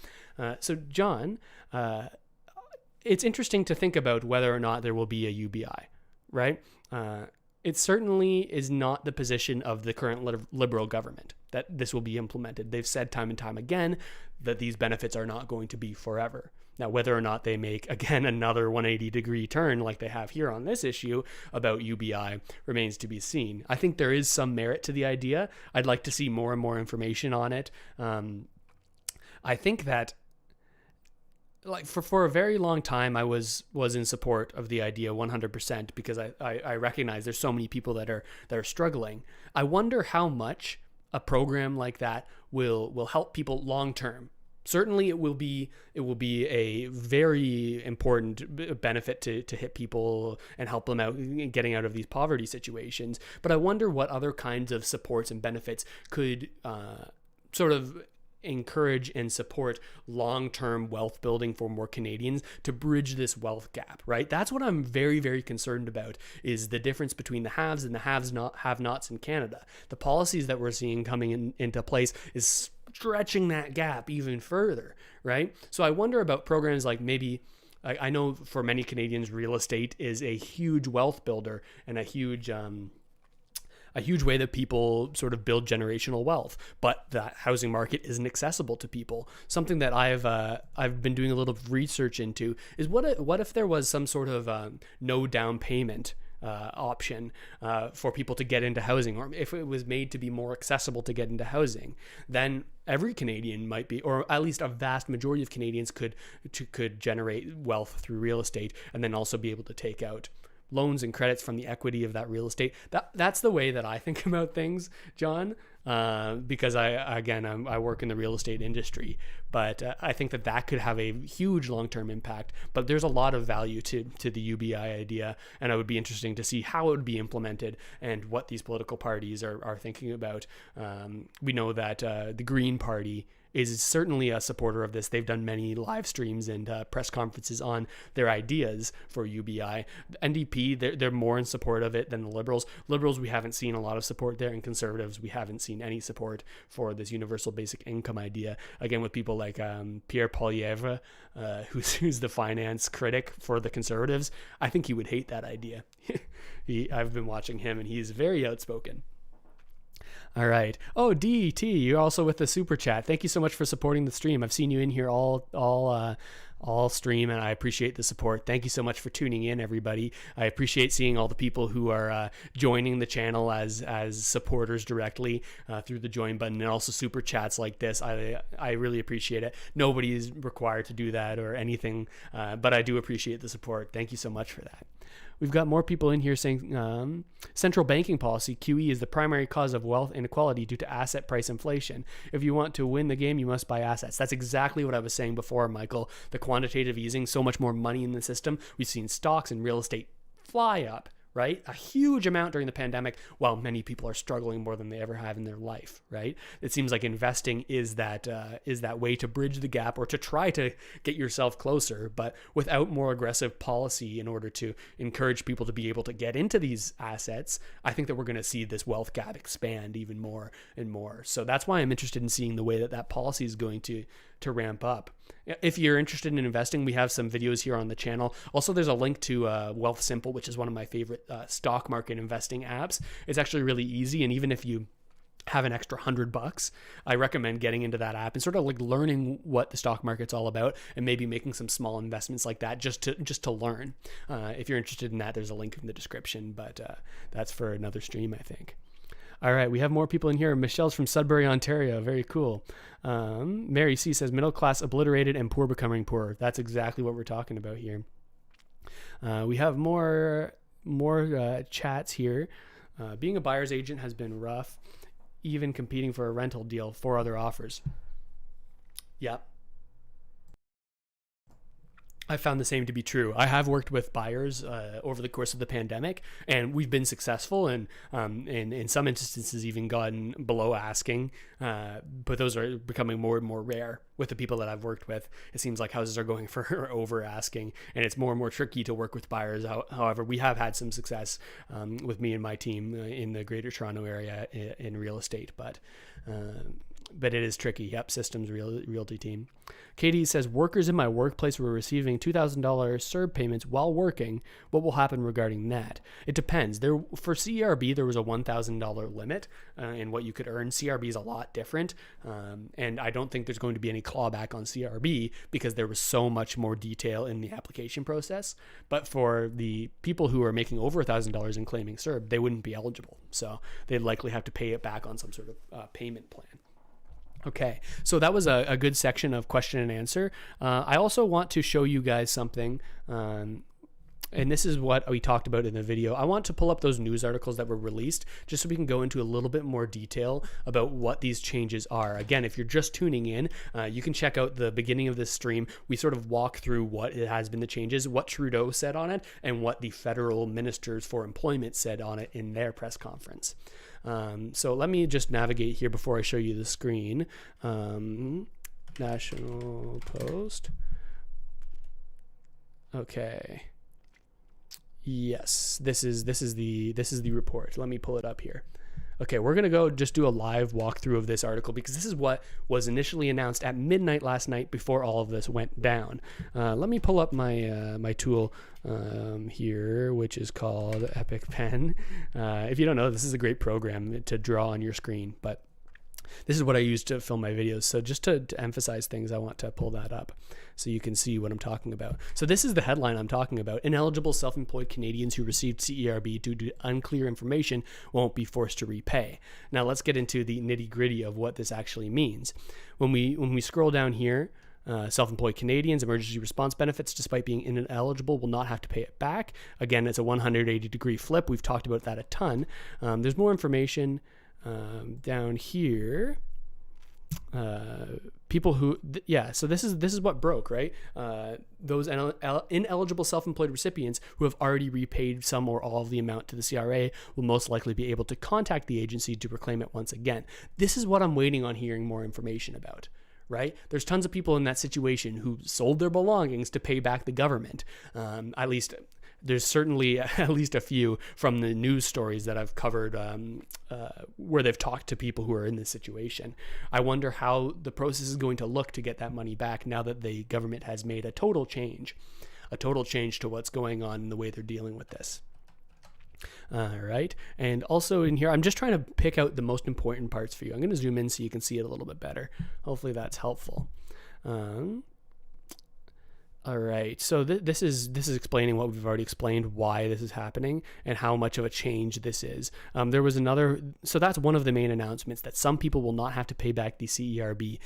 So, John, it's interesting to think about whether or not there will be a UBI, right? It certainly is not the position of the current Liberal government that this will be implemented. They've said time and time again that these benefits are not going to be forever. Now, whether or not they make, again, another 180-degree turn like they have here on this issue about UBI remains to be seen. I think there is some merit to the idea. I'd like to see more and more information on it. I think that like for a very long time, I was in support of the idea 100% because I recognize there's so many people that are struggling. I wonder how much a program like that will help people long term. Certainly, it will be a very important benefit to hit people and help them out getting out of these poverty situations. But I wonder what other kinds of supports and benefits could sort of encourage and support long-term wealth building for more Canadians to bridge this wealth gap, right? That's what I'm very, very concerned about, is the difference between the haves and the have-nots in Canada. The policies that we're seeing coming into place is stretching that gap even further, right? So I wonder about programs like maybe, I know for many Canadians, real estate is a huge wealth builder and a huge way that people sort of build generational wealth, but that housing market isn't accessible to people. Something that I've been doing a little research into is what if there was some sort of no down payment option for people to get into housing, or if it was made to be more accessible to get into housing, then every Canadian might be, or at least a vast majority of Canadians could generate wealth through real estate and then also be able to take out loans and credits from the equity of that real estate. That's the way that I think about things, John, because I work in the real estate industry, but I think that could have a huge long-term impact. But there's a lot of value to the UBI idea, and it would be interesting to see how it would be implemented and what these political parties are thinking about. We know that the Green Party is certainly a supporter of this. They've done many live streams and press conferences on their ideas for UBI. NDP, they're more in support of it than the Liberals. Liberals, we haven't seen a lot of support there, and Conservatives, we haven't seen any support for this universal basic income idea. Again, with people like Pierre Poilievre, who's the finance critic for the Conservatives, I think he would hate that idea. I've been watching him, and he's very outspoken. All right. Oh, DET, you're also with the super chat. Thank you so much for supporting the stream. I've seen you in here all stream, and I appreciate the support. Thank you so much for tuning in, everybody. I appreciate seeing all the people who are joining the channel as supporters directly through the join button, and also super chats like this. I really appreciate it. Nobody is required to do that or anything, but I do appreciate the support. Thank you so much for that. We've got more people in here saying central banking policy, QE, is the primary cause of wealth inequality due to asset price inflation. If you want to win the game, you must buy assets. That's exactly what I was saying before, Michael. The quantitative easing, so much more money in the system. We've seen stocks and real estate fly up, right? A huge amount during the pandemic, while many people are struggling more than they ever have in their life, right? It seems like investing is that way to bridge the gap, or to try to get yourself closer, but without more aggressive policy in order to encourage people to be able to get into these assets. I think that we're going to see this wealth gap expand even more and more. So that's why I'm interested in seeing the way that policy is going to ramp up. If you're interested in investing, we have some videos here on the channel. Also, there's a link to Wealth Simple, which is one of my favorite stock market investing apps. It's actually really easy, and even if you have an extra $100, I recommend getting into that app and sort of like learning what the stock market's all about, and maybe making some small investments like that just to learn. If you're interested in that, there's a link in the description, but that's for another stream, I think. All right, we have more people in here. Michelle's from Sudbury, Ontario. Very cool. Mary C says, middle class obliterated and poor becoming poorer. That's exactly what we're talking about here. We have more chats here. Being a buyer's agent has been rough. even competing for a rental deal, 4 other offers. Yeah. I found the same to be true. I have worked with buyers over the course of the pandemic, and we've been successful, and in some instances even gotten below asking. But those are becoming more and more rare with the people that I've worked with. It seems like houses are going for over asking, and it's more and more tricky to work with buyers. However, we have had some success with me and my team in the Greater Toronto area in real estate, but it is tricky. Yep, Systems Realty team. Katie says, workers in my workplace were receiving $2,000 CRB payments while working. What will happen regarding that? It depends. For CRB, there was a $1,000 limit in what you could earn. CRB is a lot different, and I don't think there's going to be any clawback on CRB because there was so much more detail in the application process. But for the people who are making over $1,000 and claiming CRB, they wouldn't be eligible. So they'd likely have to pay it back on some sort of payment plan. Okay, so that was a good section of question and answer. I also want to show you guys something, and this is what we talked about in the video. I want to pull up those news articles that were released just so we can go into a little bit more detail about what these changes are. Again, if you're just tuning in, you can check out the beginning of this stream. We sort of walk through what it has been the changes, what Trudeau said on it, and what the federal ministers for employment said on it in their press conference. So let me just navigate here before I show you the screen. National Post. Okay. Yes, this is the report. Let me pull it up here. Okay, we're going to go just do a live walkthrough of this article because this is what was initially announced at midnight last night before all of this went down. Let me pull up my my tool here, which is called Epic Pen. If you don't know, this is a great program to draw on your screen, but this is what I use to film my videos. So just to emphasize things, I want to pull that up so you can see what I'm talking about. So this is the headline I'm talking about. Ineligible self-employed Canadians who received CERB due to unclear information won't be forced to repay. Now let's get into the nitty-gritty of what this actually means. When we scroll down here, self-employed Canadians, emergency response benefits, despite being ineligible, will not have to pay it back. Again, it's a 180-degree flip. We've talked about that a ton. There's more information down here. People who so this is what broke, right? Those ineligible self-employed recipients who have already repaid some or all of the amount to the CRA will most likely be able to contact the agency to reclaim it once again. This is what I'm waiting on hearing more information about, right? There's tons of people in that situation who sold their belongings to pay back the government. At least there's certainly at least a few from the news stories that I've covered where they've talked to people who are in this situation. I wonder how the process is going to look to get that money back now that the government has made a total change to what's going on in the way they're dealing with this. All right. And also in here, I'm just trying to pick out the most important parts for you. I'm going to zoom in so you can see it a little bit better. Hopefully that's helpful. All right, so this is explaining what we've already explained, why this is happening and how much of a change this is. There was so that's one of the main announcements, that some people will not have to pay back the CERB,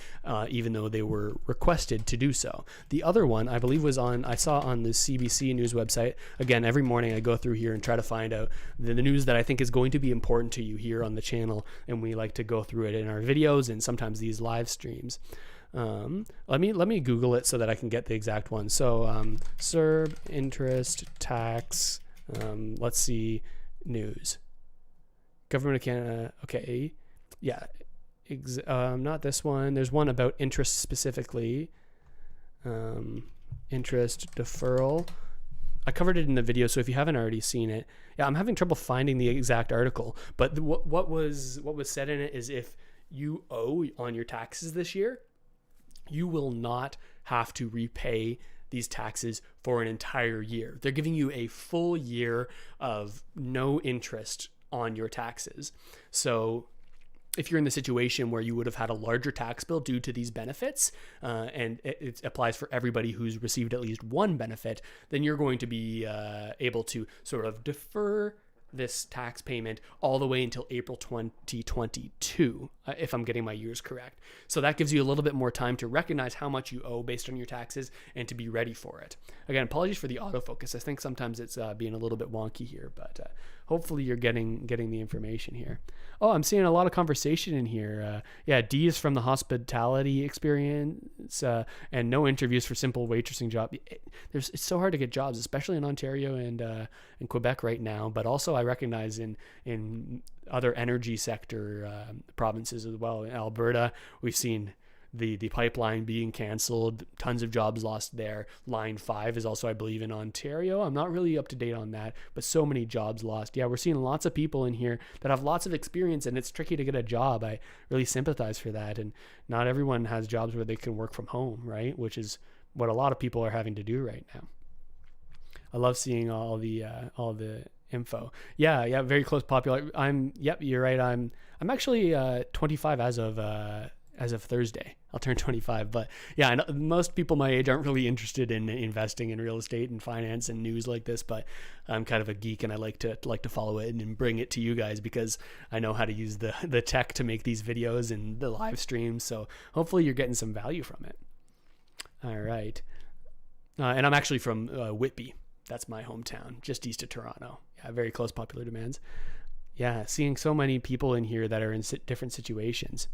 even though they were requested to do so. The other one, I believe, I saw on the CBC News website. Again, every morning I go through here and try to find out the news that I think is going to be important to you here on the channel, and we like to go through it in our videos and sometimes these live streams. Let me Google it so that I can get the exact one. So CRB interest tax. Let's see, news. Government of Canada. Okay, yeah. Not this one. There's one about interest specifically. Interest deferral. I covered it in the video, so if you haven't already seen it, yeah, I'm having trouble finding the exact article. But what was said in it is if you owe on your taxes this year, you will not have to repay these taxes for an entire year. They're giving you a full year of no interest on your taxes. So if you're in the situation where you would have had a larger tax bill due to these benefits, and it applies for everybody who's received at least one benefit, then you're going to be able to sort of defer this tax payment all the way until April 2022, if I'm getting my years correct. So that gives you a little bit more time to recognize how much you owe based on your taxes and to be ready for it. Again, apologies for the autofocus. I think sometimes it's being a little bit wonky here, but hopefully you're getting the information here. Oh, I'm seeing a lot of conversation in here. D is from the hospitality experience, and no interviews for simple waitressing job. It's so hard to get jobs, especially in Ontario and in Quebec right now. But also, I recognize in other energy sector provinces as well. In Alberta, we've seen the pipeline being canceled, tons of jobs lost there. Line 5 is also, I believe, in Ontario. I'm not really up to date on that, but so many jobs lost. Yeah, we're seeing lots of people in here that have lots of experience, and it's tricky to get a job. I really sympathize for that, and not everyone has jobs where they can work from home, right? Which is what a lot of people are having to do right now. I love seeing all the info. Yeah, very close popular. You're right. I'm actually 25 as of Thursday. I'll turn 25, but yeah, I know most people my age aren't really interested in investing in real estate and finance and news like this, but I'm kind of a geek and I like to follow it and bring it to you guys because I know how to use the tech to make these videos and the live streams. So hopefully you're getting some value from it. All right. And I'm actually from Whitby. That's my hometown, just east of Toronto. Yeah, very close popular demands. Yeah, seeing so many people in here that are in different situations.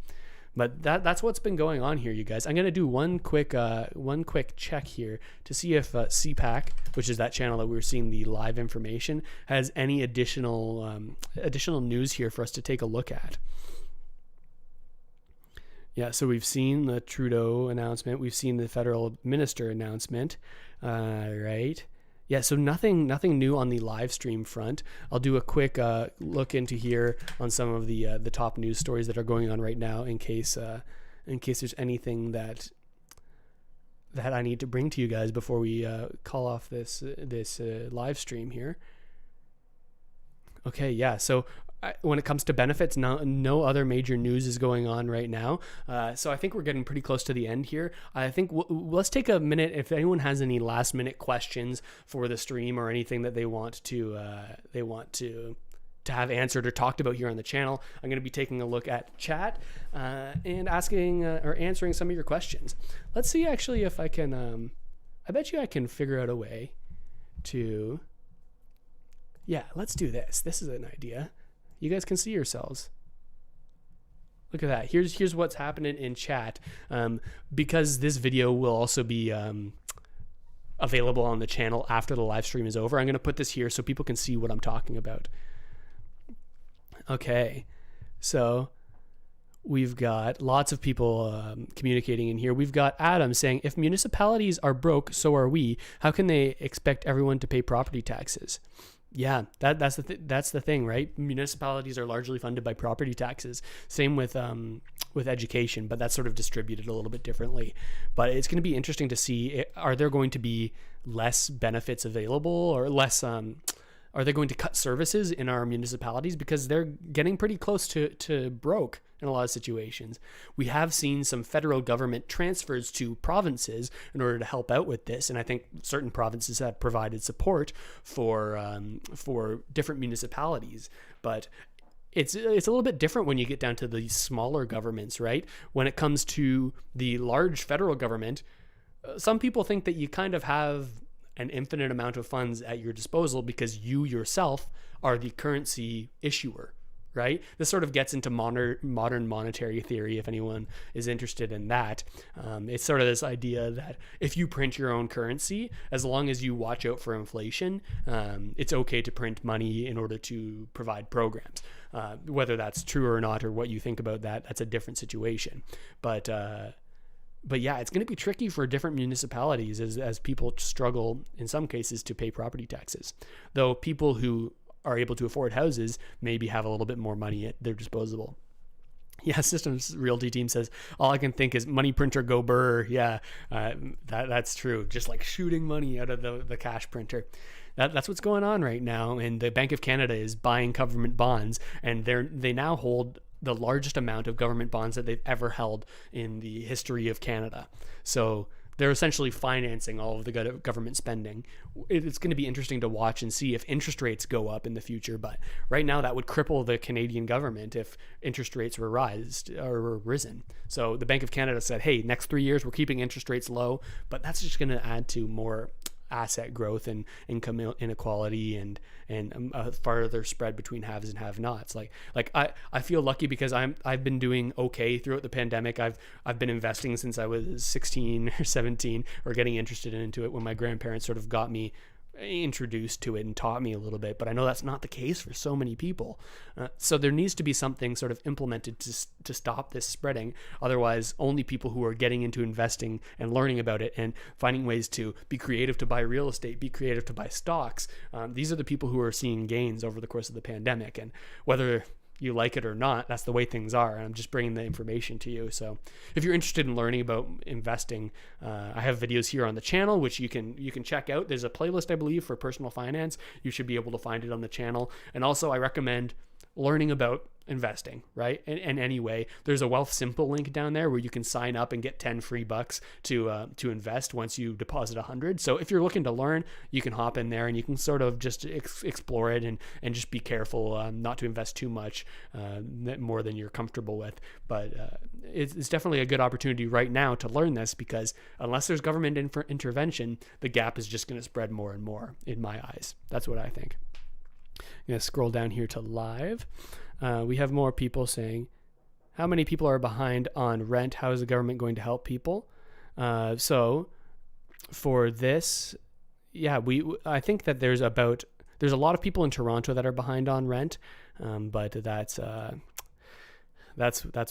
But that's what's been going on here, you guys. I'm gonna do one quick check here to see if CPAC, which is that channel that we were seeing the live information, has any additional news here for us to take a look at. Yeah, so we've seen the Trudeau announcement, we've seen the federal minister announcement, right? Yeah, so nothing new on the live stream front. I'll do a quick look into here on some of the top news stories that are going on right now, in case there's anything that I need to bring to you guys before we call off this live stream here. Okay, yeah. So when it comes to benefits, no other major news is going on right now. So I think we're getting pretty close to the end here. I think let's take a minute. If anyone has any last minute questions for the stream or anything that they want to have answered or talked about here on the channel, I'm going to be taking a look at chat and asking or answering some of your questions. Let's see actually if I can. I bet you I can figure out a way to. Yeah, let's do this. This is an idea. You guys can see yourselves. Look at that. Here's what's happening in chat. Because this video will also be available on the channel after the live stream is over, I'm going to put this here so people can see what I'm talking about. Okay, so we've got lots of people communicating in here. We've got Adam saying, if municipalities are broke, so are we. How can they expect everyone to pay property taxes? Yeah, that's the thing, right? Municipalities are largely funded by property taxes. Same with education, but that's sort of distributed a little bit differently. But it's going to be interesting to see, are there going to be less benefits available, or less are they going to cut services in our municipalities because they're getting pretty close to broke in a lot of situations. We have seen some federal government transfers to provinces in order to help out with this, and I think certain provinces have provided support for different municipalities. But it's a little bit different when you get down to the smaller governments, right? When it comes to the large federal government, some people think that you kind of have an infinite amount of funds at your disposal because you yourself are the currency issuer, right? This sort of gets into modern monetary theory, if anyone is interested in that. It's sort of this idea that if you print your own currency, as long as you watch out for inflation, it's okay to print money in order to provide programs. Whether that's true or not, or what you think about that, that's a different situation. But yeah, it's going to be tricky for different municipalities as people struggle in some cases to pay property taxes. Though people who are able to afford houses maybe have a little bit more money at their disposal. Yeah, Systems Realty team says, all I can think is money printer go burr. Yeah, that's true. Just like shooting money out of the cash printer. That's what's going on right now. And the Bank of Canada is buying government bonds, and they now hold the largest amount of government bonds that they've ever held in the history of Canada. So they're essentially financing all of the government spending. It's going to be interesting to watch and see if interest rates go up in the future. But right now, that would cripple the Canadian government if interest rates were risen. So the Bank of Canada said, hey, next 3 years, we're keeping interest rates low. But that's just going to add to more asset growth and income inequality and a farther spread between haves and have-nots. Like I feel lucky because I've been doing okay throughout the pandemic. I've been investing since I was 16 or 17, or getting interested into it when my grandparents sort of got me introduced to it and taught me a little bit, but I know that's not the case for so many people. So there needs to be something sort of implemented to stop this spreading. Otherwise, only people who are getting into investing and learning about it and finding ways to be creative to buy real estate, be creative to buy stocks, these are the people who are seeing gains over the course of the pandemic. And whether you like it or not, that's the way things are. And I'm just bringing the information to you. So if you're interested in learning about investing, I have videos here on the channel, which you can check out. There's a playlist, I believe, for personal finance. You should be able to find it on the channel. And also I recommend learning about investing, right? And anyway, there's a Wealth Simple link down there where you can sign up and get 10 free bucks to invest once you deposit 100. So if you're looking to learn, you can hop in there and you can sort of just explore it and just be careful not to invest too much, more than you're comfortable with. But it's definitely a good opportunity right now to learn this, because unless there's government intervention, the gap is just going to spread more and more, in my eyes. That's what I think. I'm going to scroll down here to live. We have more people saying, how many people are behind on rent? How is the government going to help people? So for this, I think that there's a lot of people in Toronto that are behind on rent. But that's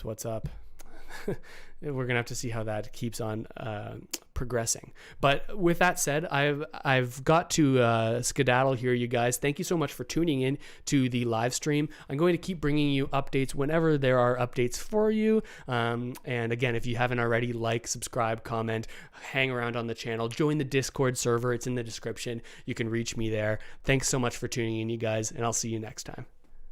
what's up. We're going to have to see how that keeps on progressing. But with that said, I've got to skedaddle here, you guys. Thank you so much for tuning in to the live stream. I'm going to keep bringing you updates whenever there are updates for you. And again, if you haven't already, like, subscribe, comment, hang around on the channel, join the Discord server. It's in the description. You can reach me there. Thanks so much for tuning in, you guys, and I'll see you next time.